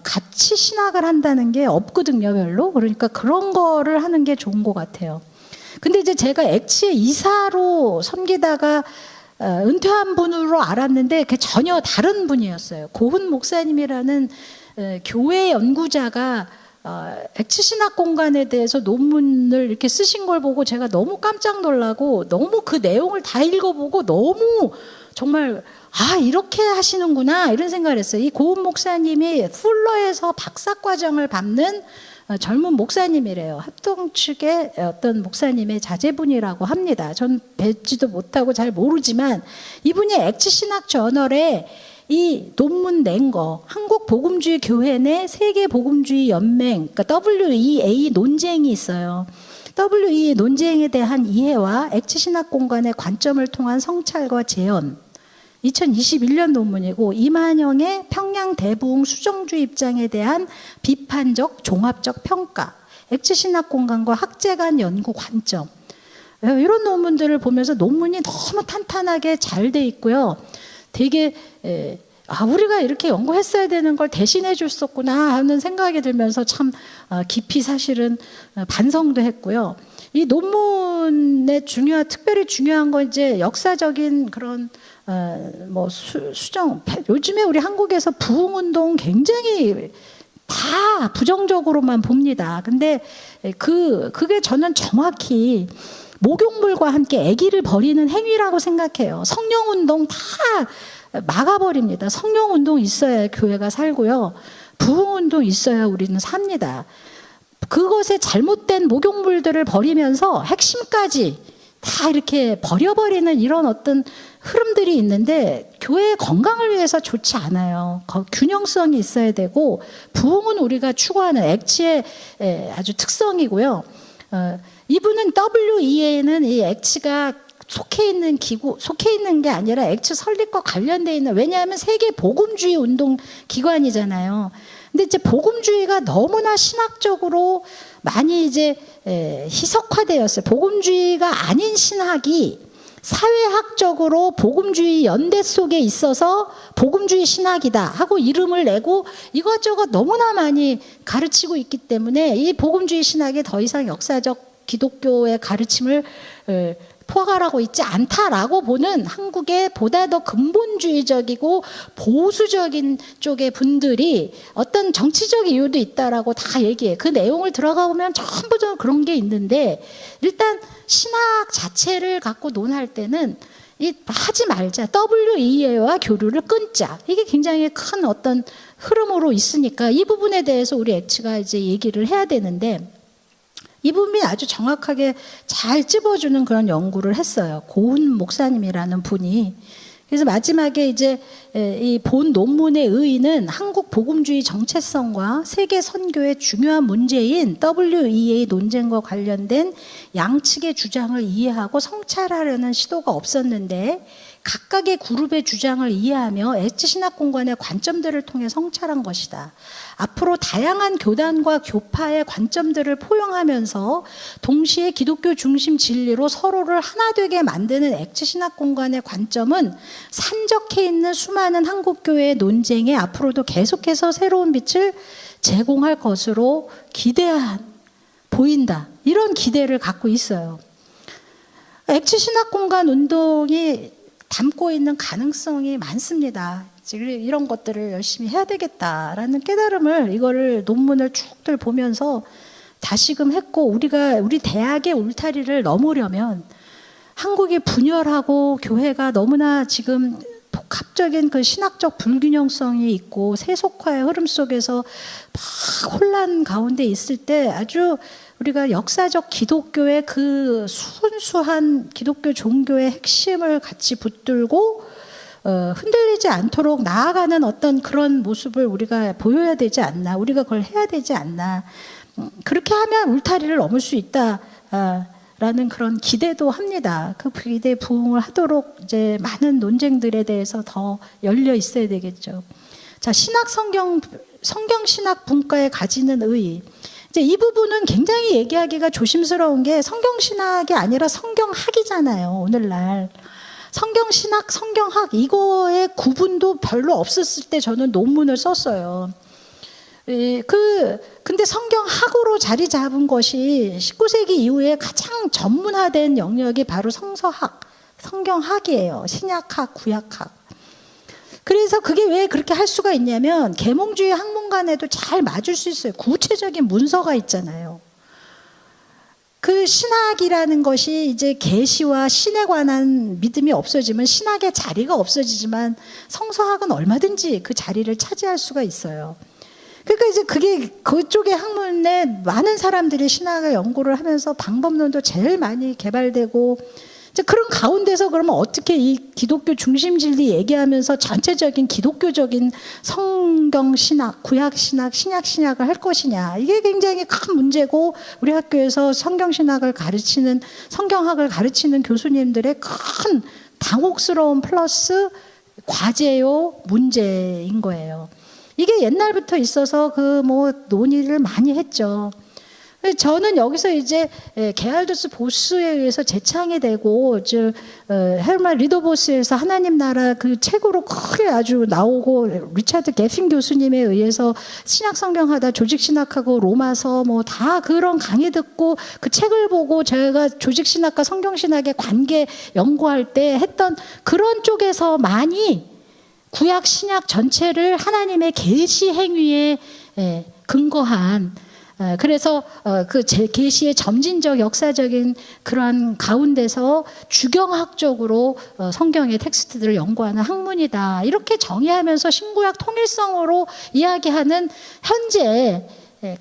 같이 신학을 한다는 게 없거든요, 별로. 그러니까 그런 거를 하는 게 좋은 것 같아요. 근데 이제 제가 엑츠의 이사로 섬기다가 은퇴한 분으로 알았는데 그게 전혀 다른 분이었어요. 고훈 목사님이라는 교회 연구자가 엑츠 신학 공간에 대해서 논문을 이렇게 쓰신 걸 보고 제가 너무 깜짝 놀라고 너무 그 내용을 다 읽어보고 너무 정말 이렇게 하시는구나 이런 생각을 했어요. 이 고은 목사님이 풀러에서 박사과정을 밟는 젊은 목사님이래요. 합동 측의 어떤 목사님의 자제분이라고 합니다. 전 뵙지도 못하고 잘 모르지만 이분이 엑츠 신학 저널에 이 논문 낸 거, 한국 복음주의 교회 내 세계 복음주의 연맹, 그러니까 WEA 논쟁이 있어요. WEA 논쟁에 대한 이해와 엑츠 신학 공간의 관점을 통한 성찰과 재현. 2021년 논문이고 이만영의 평양 대부흥 수정주의 입장에 대한 비판적 종합적 평가, 엑츠 신학 공간과 학제 간 연구 관점. 이런 논문들을 보면서 논문이 너무 탄탄하게 잘 돼 있고요. 되게 우리가 이렇게 연구했어야 되는 걸 대신해 줬었구나 하는 생각이 들면서 참 깊이 사실은 반성도 했고요. 이 논문의 특별히 중요한 건 이제 역사적인 그런 수정. 요즘에 우리 한국에서 부흥운동 굉장히 다 부정적으로만 봅니다. 근데 그게 저는 정확히 목욕물과 함께 아기를 버리는 행위라고 생각해요. 성령운동 다 막아버립니다. 성령운동 있어야 교회가 살고요. 부흥운동 있어야 우리는 삽니다. 그것에 잘못된 목욕물들을 버리면서 핵심까지 다 이렇게 버려버리는 이런 어떤 흐름들이 있는데 교회의 건강을 위해서 좋지 않아요. 균형성이 있어야 되고 부흥은 우리가 추구하는 액치의 아주 특성이고요. 이분은 WEA는 이 액치가 속해 있는 기구, 속해 있는 게 아니라 액치 설립과 관련되어 있는, 왜냐하면 세계 복음주의 운동 기관이잖아요. 근데 이제 복음주의가 너무나 신학적으로 많이 이제 희석화되었어요. 복음주의가 아닌 신학이 사회학적으로 복음주의 연대 속에 있어서 복음주의 신학이다 하고 이름을 내고 이것저것 너무나 많이 가르치고 있기 때문에 이 복음주의 신학에 더 이상 역사적 기독교의 가르침을 포괄하고 있지 않다라고 보는 한국의 보다 더 근본주의적이고 보수적인 쪽의 분들이 어떤 정치적 이유도 있다라고 다 얘기해. 그 내용을 들어가 보면 전부 다 그런 게 있는데 일단 신학 자체를 갖고 논할 때는 하지 말자. WEA와 교류를 끊자. 이게 굉장히 큰 어떤 흐름으로 있으니까 이 부분에 대해서 우리 액치가 이제 얘기를 해야 되는데 이 부분이 아주 정확하게 잘 찝어주는 그런 연구를 했어요. 고은 목사님이라는 분이. 그래서 마지막에 이제 이 본 논문의 의의는 한국 복음주의 정체성과 세계 선교의 중요한 문제인 WEA 논쟁과 관련된 양측의 주장을 이해하고 성찰하려는 시도가 없었는데 각각의 그룹의 주장을 이해하며 엣지 신학공간의 관점들을 통해 성찰한 것이다. 앞으로 다양한 교단과 교파의 관점들을 포용하면서 동시에 기독교 중심 진리로 서로를 하나 되게 만드는 엣지 신학공간의 관점은 산적해 있는 수많은 한국교회의 논쟁에 앞으로도 계속해서 새로운 빛을 제공할 것으로 보인다. 이런 기대를 갖고 있어요. 엣지 신학공간 운동이 담고 있는 가능성이 많습니다. 지금 이런 것들을 열심히 해야 되겠다라는 깨달음을 이거를 논문을 쭉들 보면서 다시금 했고 우리 대학의 울타리를 넘으려면 한국이 분열하고 교회가 너무나 지금 복합적인 그 신학적 불균형성이 있고 세속화의 흐름 속에서 막 혼란 가운데 있을 때 아주 우리가 역사적 기독교의 그 순수한 기독교 종교의 핵심을 같이 붙들고 흔들리지 않도록 나아가는 어떤 그런 모습을 우리가 보여야 되지 않나, 우리가 그걸 해야 되지 않나. 그렇게 하면 울타리를 넘을 수 있다라는 그런 기대도 합니다. 그 기대 부응을 하도록 이제 많은 논쟁들에 대해서 더 열려 있어야 되겠죠. 자, 성경 신학 분과에 가지는 의의. 이제 이 부분은 굉장히 얘기하기가 조심스러운 게 성경신학이 아니라 성경학이잖아요, 오늘날. 성경신학, 성경학, 이거의 구분도 별로 없었을 때 저는 논문을 썼어요. 근데 성경학으로 자리 잡은 것이 19세기 이후에 가장 전문화된 영역이 바로 성서학, 성경학이에요. 신약학, 구약학. 그래서 그게 왜 그렇게 할 수가 있냐면 계몽주의 학문간에도 잘 맞을 수 있어요. 구체적인 문서가 있잖아요. 그 신학이라는 것이 이제 계시와 신에 관한 믿음이 없어지면 신학의 자리가 없어지지만 성서학은 얼마든지 그 자리를 차지할 수가 있어요. 그러니까 이제 그게 그쪽의 학문에 많은 사람들이 신학을 연구를 하면서 방법론도 제일 많이 개발되고 이제 그런 가운데서 그러면 어떻게 이 기독교 중심 진리 얘기하면서 전체적인 기독교적인 성경 신학, 구약 신학, 신약 신학을 할 것이냐. 이게 굉장히 큰 문제고 우리 학교에서 성경 신학을 가르치는 성경학을 가르치는 교수님들의 큰 당혹스러운 플러스 과제요, 문제인 거예요. 이게 옛날부터 있어서 그 뭐 논의를 많이 했죠. 저는 여기서 이제 게알두스 보스에 의해서 재창이 되고 헬만 리더보스에서 하나님 나라 그 책으로 크게 아주 나오고 리차드 게핀 교수님에 의해서 신약 성경하다 조직 신학하고 로마서 뭐 다 그런 강의 듣고 그 책을 보고 제가 조직 신학과 성경 신학의 관계 연구할 때 했던 그런 쪽에서 많이 구약 신약 전체를 하나님의 계시 행위에 근거한 그래서 그 계시의 점진적 역사적인 그러한 가운데서 주경학적으로 성경의 텍스트들을 연구하는 학문이다. 이렇게 정의하면서 신구약 통일성으로 이야기하는 현재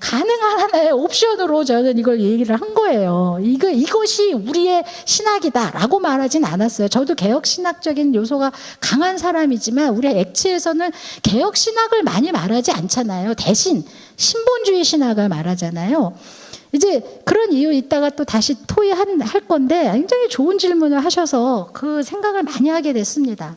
가능한 하나의 옵션으로 저는 이걸 얘기를 한 거예요. 이것이 우리의 신학이다라고 말하진 않았어요. 저도 개혁 신학적인 요소가 강한 사람이지만 우리 액츠에서는 개혁 신학을 많이 말하지 않잖아요. 대신 신본주의 신학을 말하잖아요. 이제 그런 이유 있다가 또 다시 토의할 건데 굉장히 좋은 질문을 하셔서 그 생각을 많이 하게 됐습니다.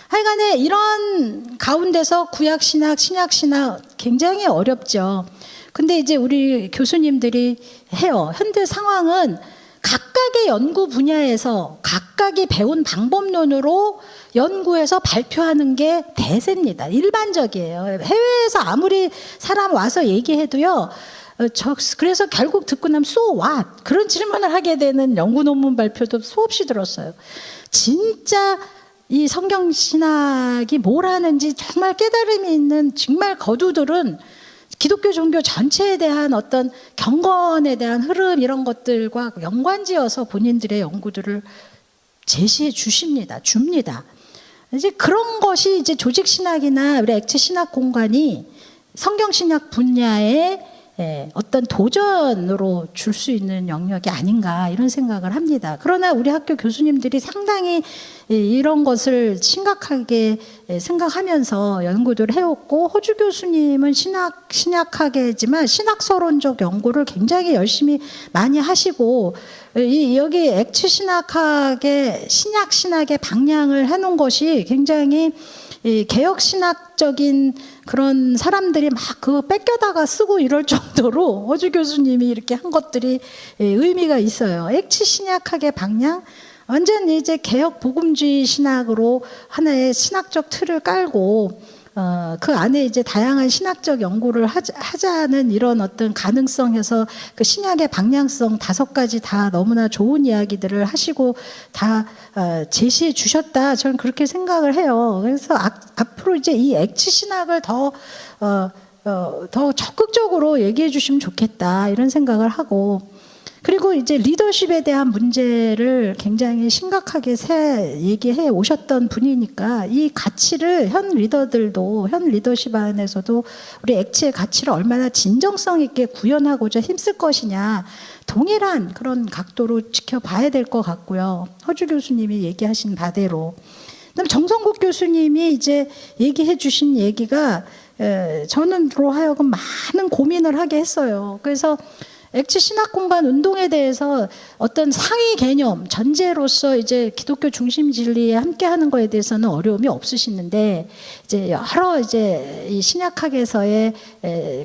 하여간에 이런 가운데서 구약신학, 신약신학 굉장히 어렵죠. 근데 이제 우리 교수님들이 해요. 현대 상황은 각각의 연구 분야에서 각각이 배운 방법론으로 연구해서 발표하는 게 대세입니다. 일반적이에요. 해외에서 아무리 사람 와서 얘기해도요. 그래서 결국 듣고 나면 so what? 그런 질문을 하게 되는 연구 논문 발표도 수없이 들었어요. 진짜 이 성경 신학이 뭘 하는지 정말 깨달음이 있는 정말 거두들은 기독교 종교 전체에 대한 어떤 경건에 대한 흐름 이런 것들과 연관지어서 본인들의 연구들을 제시해 줍니다. 이제 그런 것이 이제 조직 신학이나 우리 액체 신학 공간이 성경 신학 분야에 어떤 도전으로 줄 수 있는 영역이 아닌가 이런 생각을 합니다. 그러나 우리 학교 교수님들이 상당히 이런 것을 심각하게 생각하면서 연구를 해왔고 호주 교수님은 신약학이지만 신학서론적 연구를 굉장히 열심히 많이 하시고 여기 액츠 신학학의 신약신학의 방향을 해놓은 것이 굉장히 개혁신학적인 그런 사람들이 막 그거 뺏겨다가 쓰고 이럴 정도로 호주 교수님이 이렇게 한 것들이 의미가 있어요. 액츠 신약학의 방향, 완전히 이제 개혁 복음주의 신학으로 하나의 신학적 틀을 깔고 그 안에 이제 다양한 신학적 연구를 하자는 이런 어떤 가능성에서 그 신약의 방향성 5가지 다 너무나 좋은 이야기들을 하시고 다 제시해 주셨다. 저는 그렇게 생각을 해요. 그래서 앞으로 이제 이 액츠 신학을 더 적극적으로 얘기해 주시면 좋겠다. 이런 생각을 하고 그리고 이제 리더십에 대한 문제를 굉장히 심각하게 얘기해 오셨던 분이니까 이 가치를 현 리더들도 현 리더십 안에서도 우리 액츠의 가치를 얼마나 진정성 있게 구현하고자 힘쓸 것이냐 동일한 그런 각도로 지켜봐야 될 것 같고요. 허주 교수님이 얘기하신 바대로. 그다음 정성국 교수님이 이제 얘기해 주신 얘기가 저는로 하여금 많은 고민을 하게 했어요. 그래서 액츠 신학 공간 운동에 대해서 어떤 상위 개념, 전제로서 이제 기독교 중심 진리에 함께 하는 거에 대해서는 어려움이 없으시는데, 이제 여러 이제 이 신약학에서의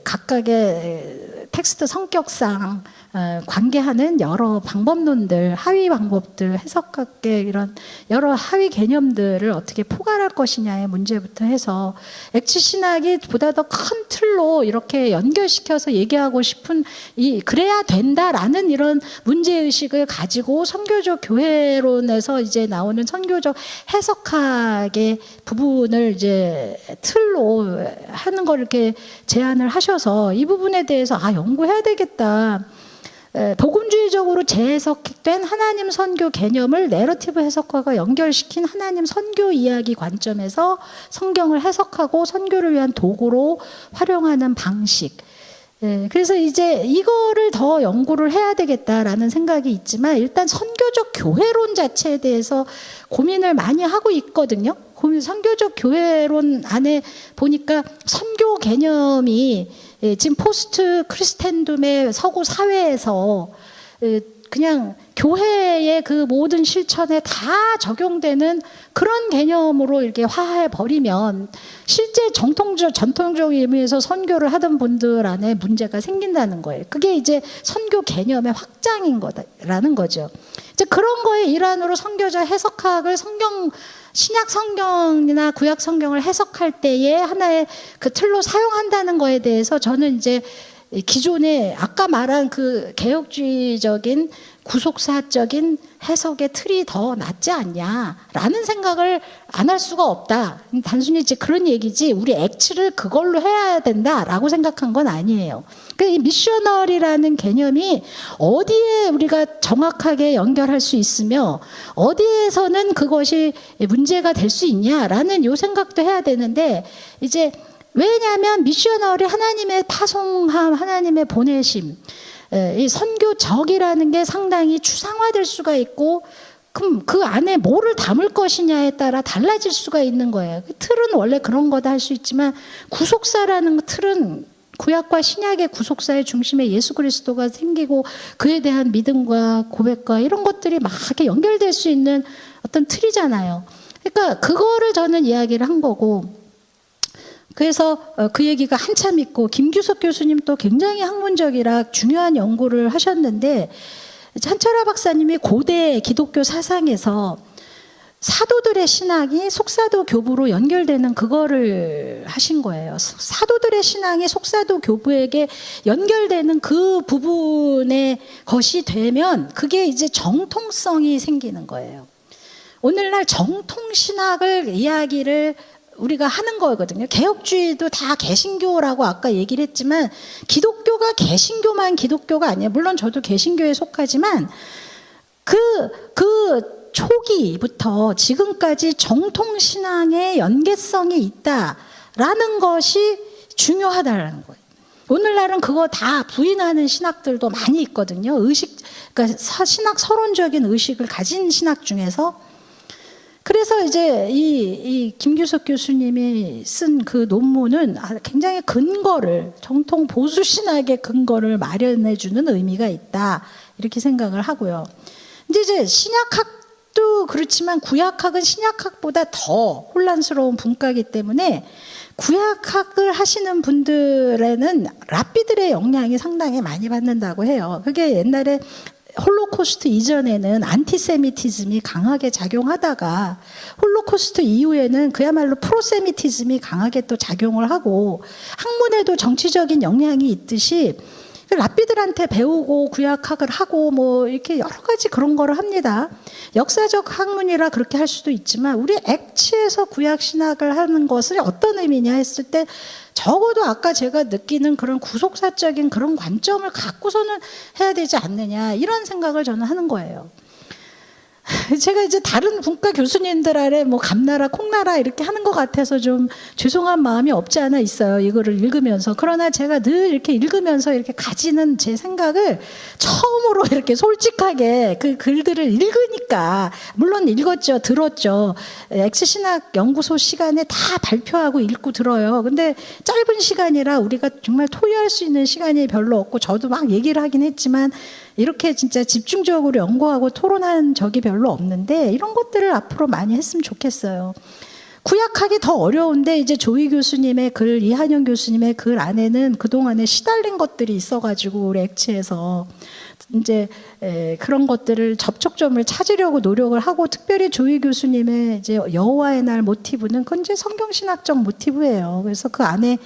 각각의 텍스트 성격상 관계하는 여러 방법론들, 하위 방법들, 해석학계 이런 여러 하위 개념들을 어떻게 포괄할 것이냐의 문제부터 해서 액츠 신학이 보다 더 큰 틀로 이렇게 연결시켜서 얘기하고 싶은 그래야 된다라는 이런 문제의식을 가지고 선교적 교회론에서 이제 나오는 선교적 해석학의 부분을 이제 틀로 하는 걸 이렇게 제안을 하셔서 이 부분에 대해서 연구해야 되겠다. 복음주의적으로 재해석된 하나님 선교 개념을 내러티브 해석과가 연결시킨 하나님 선교 이야기 관점에서 성경을 해석하고 선교를 위한 도구로 활용하는 방식. 그래서 이제 이거를 더 연구를 해야 되겠다라는 생각이 있지만 일단 선교적 교회론 자체에 대해서 고민을 많이 하고 있거든요. 선교적 교회론 안에 보니까 선교 개념이 지금 포스트 크리스텐둠의 서구 사회에서 그냥 교회의 그 모든 실천에 다 적용되는 그런 개념으로 이렇게 화해 버리면 실제 전통적 의미에서 선교를 하던 분들 안에 문제가 생긴다는 거예요. 그게 이제 선교 개념의 확장인 거라는 거죠. 이제 그런 거의 일환으로 선교적 해석학을 신약 성경이나 구약 성경을 해석할 때에 하나의 그 틀로 사용한다는 거에 대해서 저는 이제 기존에 아까 말한 그 개혁주의적인 구속사적인 해석의 틀이 더 낫지 않냐라는 생각을 안 할 수가 없다. 단순히 이제 그런 얘기지 우리 액치를 그걸로 해야 된다라고 생각한 건 아니에요. 이 미셔널이라는 개념이 어디에 우리가 정확하게 연결할 수 있으며 어디에서는 그것이 문제가 될 수 있냐라는 요 생각도 해야 되는데 이제 왜냐하면 미셔널이 하나님의 파송함, 하나님의 보내심, 이 선교적이라는 게 상당히 추상화될 수가 있고 그럼 그 안에 뭐를 담을 것이냐에 따라 달라질 수가 있는 거예요. 그 틀은 원래 그런 거다 할 수 있지만 구속사라는 틀은 구약과 신약의 구속사의 중심에 예수 그리스도가 생기고 그에 대한 믿음과 고백과 이런 것들이 막 이렇게 연결될 수 있는 어떤 틀이잖아요. 그러니까 그거를 저는 이야기를 한 거고 그래서 그 얘기가 한참 있고 김규석 교수님 또 굉장히 학문적이라 중요한 연구를 하셨는데 한철아 박사님이 고대 기독교 사상에서 사도들의 신앙이 속사도 교부로 연결되는 그거를 하신 거예요. 사도들의 신앙이 속사도 교부에게 연결되는 그 부분의 것이 되면 그게 이제 정통성이 생기는 거예요. 오늘날 정통신학을 이야기를 우리가 하는 거거든요. 개혁주의도 다 개신교라고 아까 얘기를 했지만 기독교가 개신교만 기독교가 아니에요. 물론 저도 개신교에 속하지만 그 초기부터 지금까지 정통신앙의 연계성이 있다라는 것이 중요하다라는 거예요. 오늘날은 그거 다 부인하는 신학들도 많이 있거든요. 그러니까 신학 서론적인 의식을 가진 신학 중에서 그래서 이제 이 김규석 교수님이 쓴 그 논문은 굉장히 근거를 정통 보수 신학의 근거를 마련해 주는 의미가 있다 이렇게 생각을 하고요. 이제 신약학도 그렇지만 구약학은 신약학보다 더 혼란스러운 분과이기 때문에 구약학을 하시는 분들에는 랍비들의 영향이 상당히 많이 받는다고 해요. 그게 옛날에 홀로코스트 이전에는 안티세미티즘이 강하게 작용하다가 홀로코스트 이후에는 그야말로 프로세미티즘이 강하게 또 작용을 하고 학문에도 정치적인 영향이 있듯이 랍비들한테 배우고 구약학을 하고 뭐 이렇게 여러 가지 그런 거를 합니다. 역사적 학문이라 그렇게 할 수도 있지만 우리 액치에서 구약 신학을 하는 것을 어떤 의미냐 했을 때 적어도 아까 제가 느끼는 그런 구속사적인 그런 관점을 갖고서는 해야 되지 않느냐 이런 생각을 저는 하는 거예요. 제가 이제 다른 분과 교수님들 아래 뭐 감나라 콩나라 이렇게 하는 것 같아서 좀 죄송한 마음이 없지 않아 있어요. 이거를 읽으면서. 그러나 제가 늘 이렇게 읽으면서 이렇게 가지는 제 생각을 처음으로 이렇게 솔직하게 그 글들을 읽으니까 물론 읽었죠. 들었죠. 엑스신학 연구소 시간에 다 발표하고 읽고 들어요. 근데 짧은 시간이라 우리가 정말 토의할 수 있는 시간이 별로 없고 저도 막 얘기를 하긴 했지만 이렇게 진짜 집중적으로 연구하고 토론한 적이 별로 없는데 이런 것들을 앞으로 많이 했으면 좋겠어요. 구약하기 더 어려운데 이제 조희 교수님의 글, 이한영 교수님의 글 안에는 그동안에 시달린 것들이 있어가지고 우리 액치에서 이제 그런 것들을 접촉점을 찾으려고 노력을 하고 특별히 조희 교수님의 이제 여호와의 날 모티브는 그건 이제 성경신학적 모티브예요. 그래서 그 안에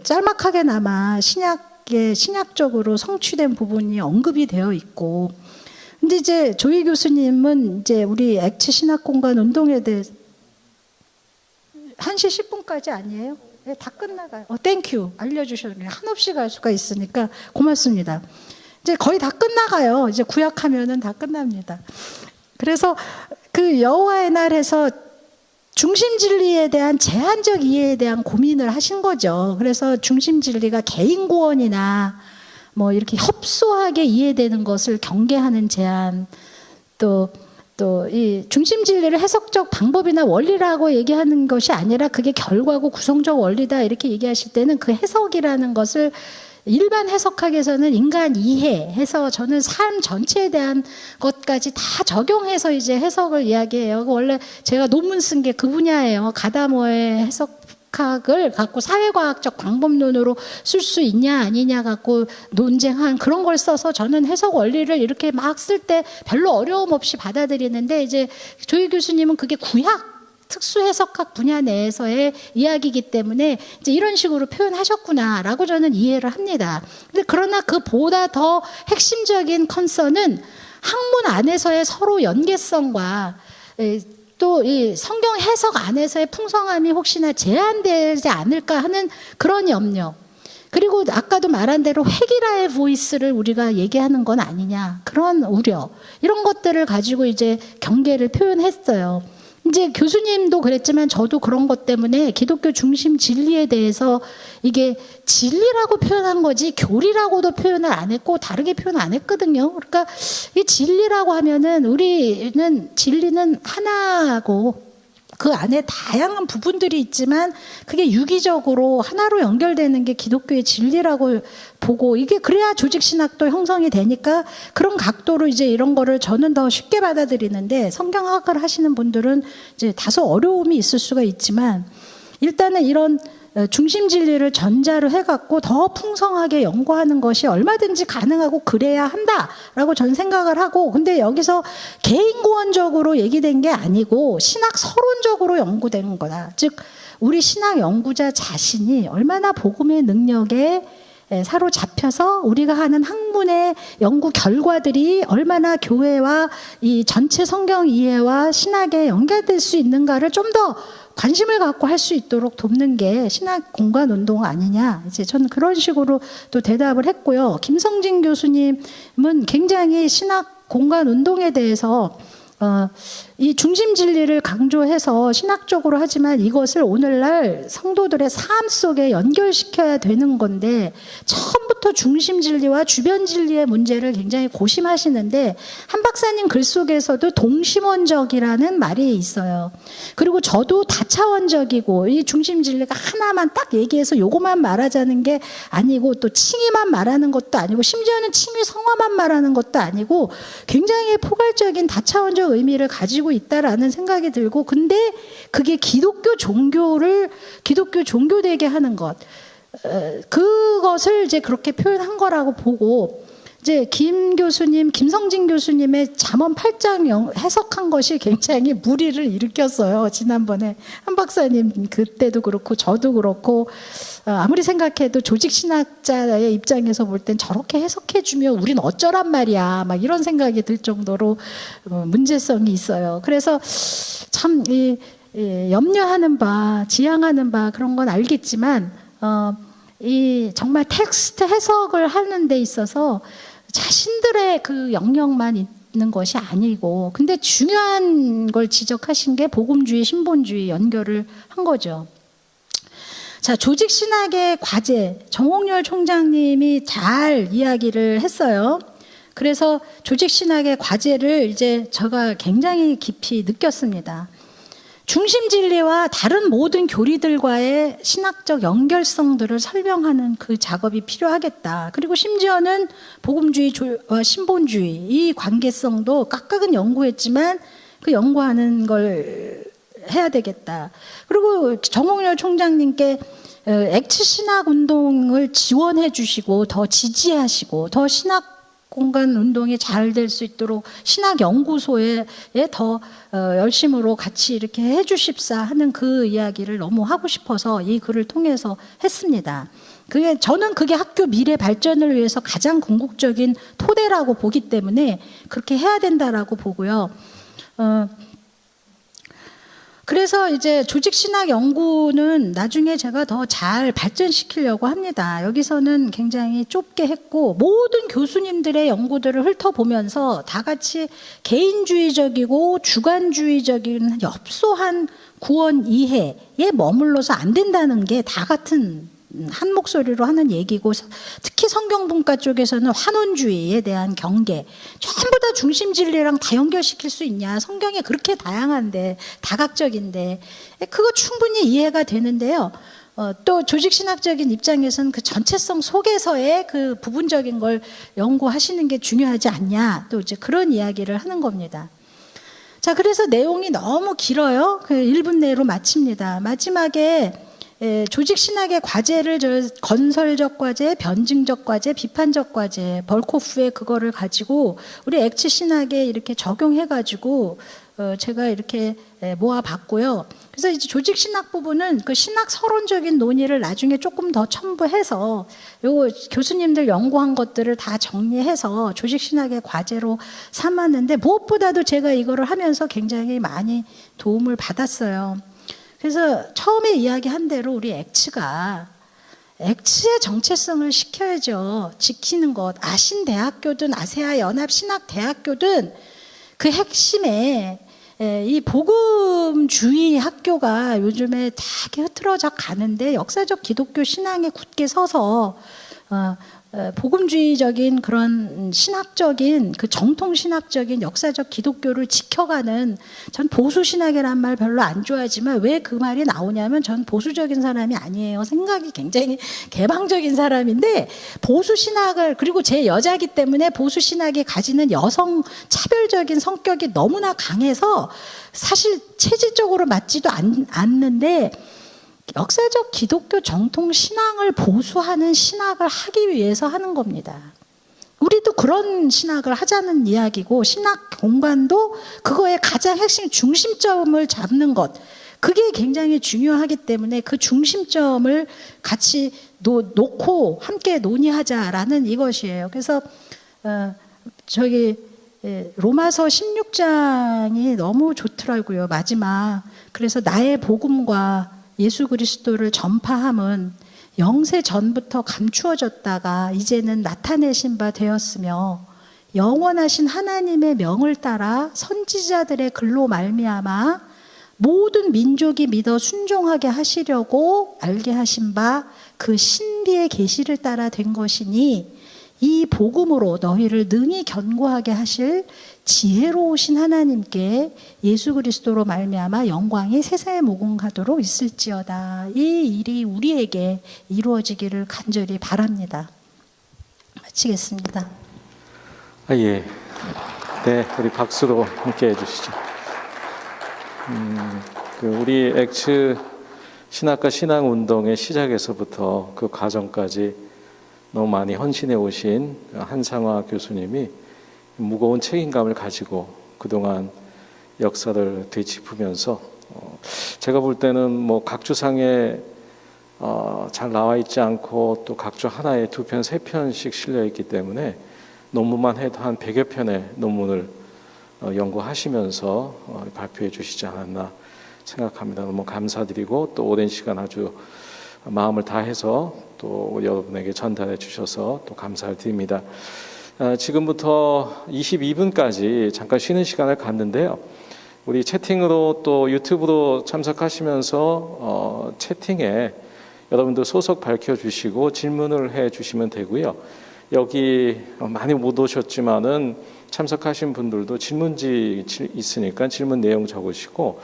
짤막하게나마 신약적으로 성취된 부분이 언급이 되어 있고, 근데 이제 조희 교수님은 이제 우리 액치 신학공간 운동에 대해 1시 10분까지 아니에요? 네, 다 끝나가요. 땡큐 알려주셨네요. 한없이 갈 수가 있으니까 고맙습니다. 이제 거의 다 끝나가요. 이제 구약하면은 다 끝납니다. 그래서 그 여호와의 날에서 중심 진리에 대한 제한적 이해에 대한 고민을 하신 거죠. 그래서 중심 진리가 개인 구원이나 뭐 이렇게 협소하게 이해되는 것을 경계하는 제한, 또 이 중심 진리를 해석적 방법이나 원리라고 얘기하는 것이 아니라 그게 결과고 구성적 원리다 이렇게 얘기하실 때는 그 해석이라는 것을 일반 해석학에서는 인간 이해해서 저는 삶 전체에 대한 것까지 다 적용해서 이제 해석을 이야기해요. 원래 제가 논문 쓴 게 그 분야예요. 가다모의 해석학을 갖고 사회과학적 방법론으로 쓸 수 있냐 아니냐 갖고 논쟁한 그런 걸 써서 저는 해석 원리를 이렇게 막 쓸 때 별로 어려움 없이 받아들이는데 이제 조희 교수님은 그게 구약 특수 해석학 분야 내에서의 이야기이기 때문에 이제 이런 식으로 표현하셨구나라고 저는 이해를 합니다. 근데 그러나 그보다 더 핵심적인 컨선은 학문 안에서의 서로 연계성과 또 이 성경 해석 안에서의 풍성함이 혹시나 제한되지 않을까 하는 그런 염려. 그리고 아까도 말한 대로 획일화의 보이스를 우리가 얘기하는 건 아니냐. 그런 우려. 이런 것들을 가지고 이제 경계를 표현했어요. 이제 교수님도 그랬지만 저도 그런 것 때문에 기독교 중심 진리에 대해서 이게 진리라고 표현한 거지 교리라고도 표현을 안 했고 다르게 표현 안 했거든요. 그러니까 이 진리라고 하면은 우리는 진리는 하나고 그 안에 다양한 부분들이 있지만 그게 유기적으로 하나로 연결되는 게 기독교의 진리라고 보고 이게 그래야 조직신학도 형성이 되니까 그런 각도로 이제 이런 거를 저는 더 쉽게 받아들이는데 성경학을 하시는 분들은 이제 다소 어려움이 있을 수가 있지만 일단은 이런 중심 진리를 전자로 해갖고 더 풍성하게 연구하는 것이 얼마든지 가능하고 그래야 한다라고 저는 생각을 하고 근데 여기서 개인구원적으로 얘기된 게 아니고 신학 서론적으로 연구된 거다. 즉 우리 신학 연구자 자신이 얼마나 복음의 능력에 사로잡혀서 우리가 하는 학문의 연구 결과들이 얼마나 교회와 이 전체 성경 이해와 신학에 연결될 수 있는가를 좀 더 관심을 갖고 할 수 있도록 돕는 게 신학 공간 운동 아니냐. 이제 저는 그런 식으로 또 대답을 했고요. 김성진 교수님은 굉장히 신학 공간 운동에 대해서 이 중심 진리를 강조해서 신학적으로 하지만 이것을 오늘날 성도들의 삶 속에 연결시켜야 되는 건데 처음부터 중심 진리와 주변 진리의 문제를 굉장히 고심하시는데 한 박사님 글 속에서도 동심원적이라는 말이 있어요. 그리고 저도 다차원적이고 이 중심 진리가 하나만 딱 얘기해서 요거만 말하자는 게 아니고 또 칭의만 말하는 것도 아니고 심지어는 칭의 성화만 말하는 것도 아니고 굉장히 포괄적인 다차원적 의미를 가지고 있다라는 생각이 들고 근데 그게 기독교 종교되게 하는 것 그것을 이제 그렇게 표현한 거라고 보고 이제 김성진 교수님의 잠언 8장 해석한 것이 굉장히 무리를 일으켰어요. 지난번에 한 박사님 그때도 그렇고 저도 그렇고 아무리 생각해도 조직신학자의 입장에서 볼 땐 저렇게 해석해주면 우린 어쩌란 말이야 막 이런 생각이 들 정도로 문제성이 있어요. 그래서 참 염려하는 바 지향하는 바 그런 건 알겠지만 이 정말 텍스트 해석을 하는 데 있어서 자신들의 그 영역만 있는 것이 아니고 근데 중요한 걸 지적하신 게 복음주의, 신본주의 연결을 한 거죠. 자, 조직신학의 과제 정홍렬 총장님이 잘 이야기를 했어요. 그래서 조직신학의 과제를 이제 제가 굉장히 깊이 느꼈습니다. 중심 진리와 다른 모든 교리들과의 신학적 연결성들을 설명하는 그 작업이 필요하겠다. 그리고 심지어는 복음주의와 신본주의 이 관계성도 각각은 연구했지만 그 연구하는 걸 해야 되겠다. 그리고 정홍렬 총장님께 액츠 신학 운동을 지원해 주시고 더 지지하시고 더 신학 공간 운동이 잘 될 수 있도록 신학연구소에 더 열심으로 같이 이렇게 해주십사 하는 그 이야기를 너무 하고 싶어서 이 글을 통해서 했습니다. 저는 그게 학교 미래 발전을 위해서 가장 궁극적인 토대라고 보기 때문에 그렇게 해야 된다라고 보고요. 그래서 이제 조직신학 연구는 나중에 제가 더 잘 발전시키려고 합니다. 여기서는 굉장히 좁게 했고 모든 교수님들의 연구들을 훑어보면서 다 같이 개인주의적이고 주관주의적인 엽소한 구원 이해에 머물러서 안 된다는 게 다 같은 한 목소리로 하는 얘기고 특히 성경분과 쪽에서는 환원주의에 대한 경계 전부 다 중심 진리랑 다 연결시킬 수 있냐 성경이 그렇게 다양한데 다각적인데 그거 충분히 이해가 되는데요. 또 조직신학적인 입장에서는 그 전체성 속에서의 그 부분적인 걸 연구하시는 게 중요하지 않냐 또 이제 그런 이야기를 하는 겁니다. 자, 그래서 내용이 너무 길어요. 그 1분 내로 마칩니다. 마지막에 조직 신학의 과제를 건설적 과제, 변증적 과제, 비판적 과제, 벌코프의 그거를 가지고 우리 액츠 신학에 이렇게 적용해 가지고 제가 이렇게 모아봤고요. 그래서 이제 조직 신학 부분은 그 신학 서론적인 논의를 나중에 조금 더 첨부해서 요 교수님들 연구한 것들을 다 정리해서 조직 신학의 과제로 삼았는데, 무엇보다도 제가 이거를 하면서 굉장히 많이 도움을 받았어요. 그래서 처음에 이야기한 대로 우리 액츠의 정체성을 시켜야죠. 지키는 것. 아신대학교든 아세아 연합신학대학교든 그 핵심에 이 복음주의 학교가 요즘에 다 이렇게 흐트러져 가는데, 역사적 기독교 신앙에 굳게 서서 복음주의적인 그런 신학적인 그 정통 신학적인 역사적 기독교를 지켜가는, 전 보수 신학이란 말 별로 안 좋아하지만 왜 그 말이 나오냐면, 전 보수적인 사람이 아니에요. 생각이 굉장히 개방적인 사람인데, 보수 신학을, 그리고 제 여자기 때문에 보수 신학이 가지는 여성 차별적인 성격이 너무나 강해서 사실 체질적으로 맞지도 않는데, 역사적 기독교 정통 신앙을 보수하는 신학을 하기 위해서 하는 겁니다. 우리도 그런 신학을 하자는 이야기고, 신학 공간도 그거의 가장 핵심 중심점을 잡는 것, 그게 굉장히 중요하기 때문에 그 중심점을 같이 놓고 함께 논의하자라는 이것이에요. 그래서 로마서 16장이 너무 좋더라고요, 마지막. 그래서 나의 복음과 예수 그리스도를 전파함은 영세 전부터 감추어졌다가 이제는 나타내신 바 되었으며, 영원하신 하나님의 명을 따라 선지자들의 글로 말미암아 모든 민족이 믿어 순종하게 하시려고 알게 하신 바 그 신비의 계시를 따라 된 것이니, 이 복음으로 너희를 능히 견고하게 하실 지혜로우신 하나님께 예수 그리스도로 말미암아 영광이 세세에 무궁하도록 있을지어다. 이 일이 우리에게 이루어지기를 간절히 바랍니다. 마치겠습니다. 예. 네, 우리 박수로 함께 해주시죠. 우리 액츠 신학과 신앙운동의 시작에서부터 그 과정까지 너무 많이 헌신해 오신 한상화 교수님이 무거운 책임감을 가지고 그동안 역사를 되짚으면서, 제가 볼 때는 뭐 각주상에 잘 나와 있지 않고 또 각주 하나에 2편, 3편씩 실려 있기 때문에 논문만 해도 한 100여 편의 논문을 연구하시면서 발표해 주시지 않았나 생각합니다. 너무 감사드리고, 또 오랜 시간 아주 마음을 다해서 또 여러분에게 전달해 주셔서 또 감사를 드립니다. 지금부터 22분까지 잠깐 쉬는 시간을 갖는데요. 우리 채팅으로 또 유튜브로 참석하시면서 채팅에 여러분들 소속 밝혀주시고 질문을 해주시면 되고요. 여기 많이 못 오셨지만은 참석하신 분들도 질문지 있으니까 질문 내용 적으시고,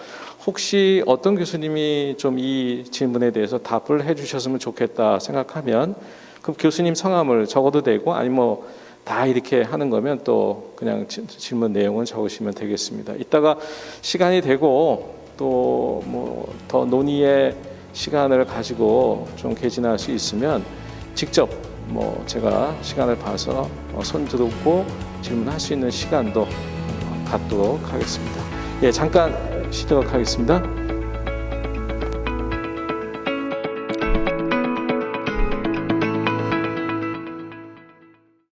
혹시 어떤 교수님이 좀 이 질문에 대해서 답을 해주셨으면 좋겠다 생각하면 그 교수님 성함을 적어도 되고, 아니면 뭐 다 이렇게 하는 거면 또 그냥 질문 내용을 적으시면 되겠습니다. 이따가 시간이 되고 또 뭐 더 논의의 시간을 가지고 좀 개진할 수 있으면 직접 뭐 제가 시간을 봐서 손 들고 질문할 수 있는 시간도 갖도록 하겠습니다. 예, 잠깐 쉬도록 하겠습니다.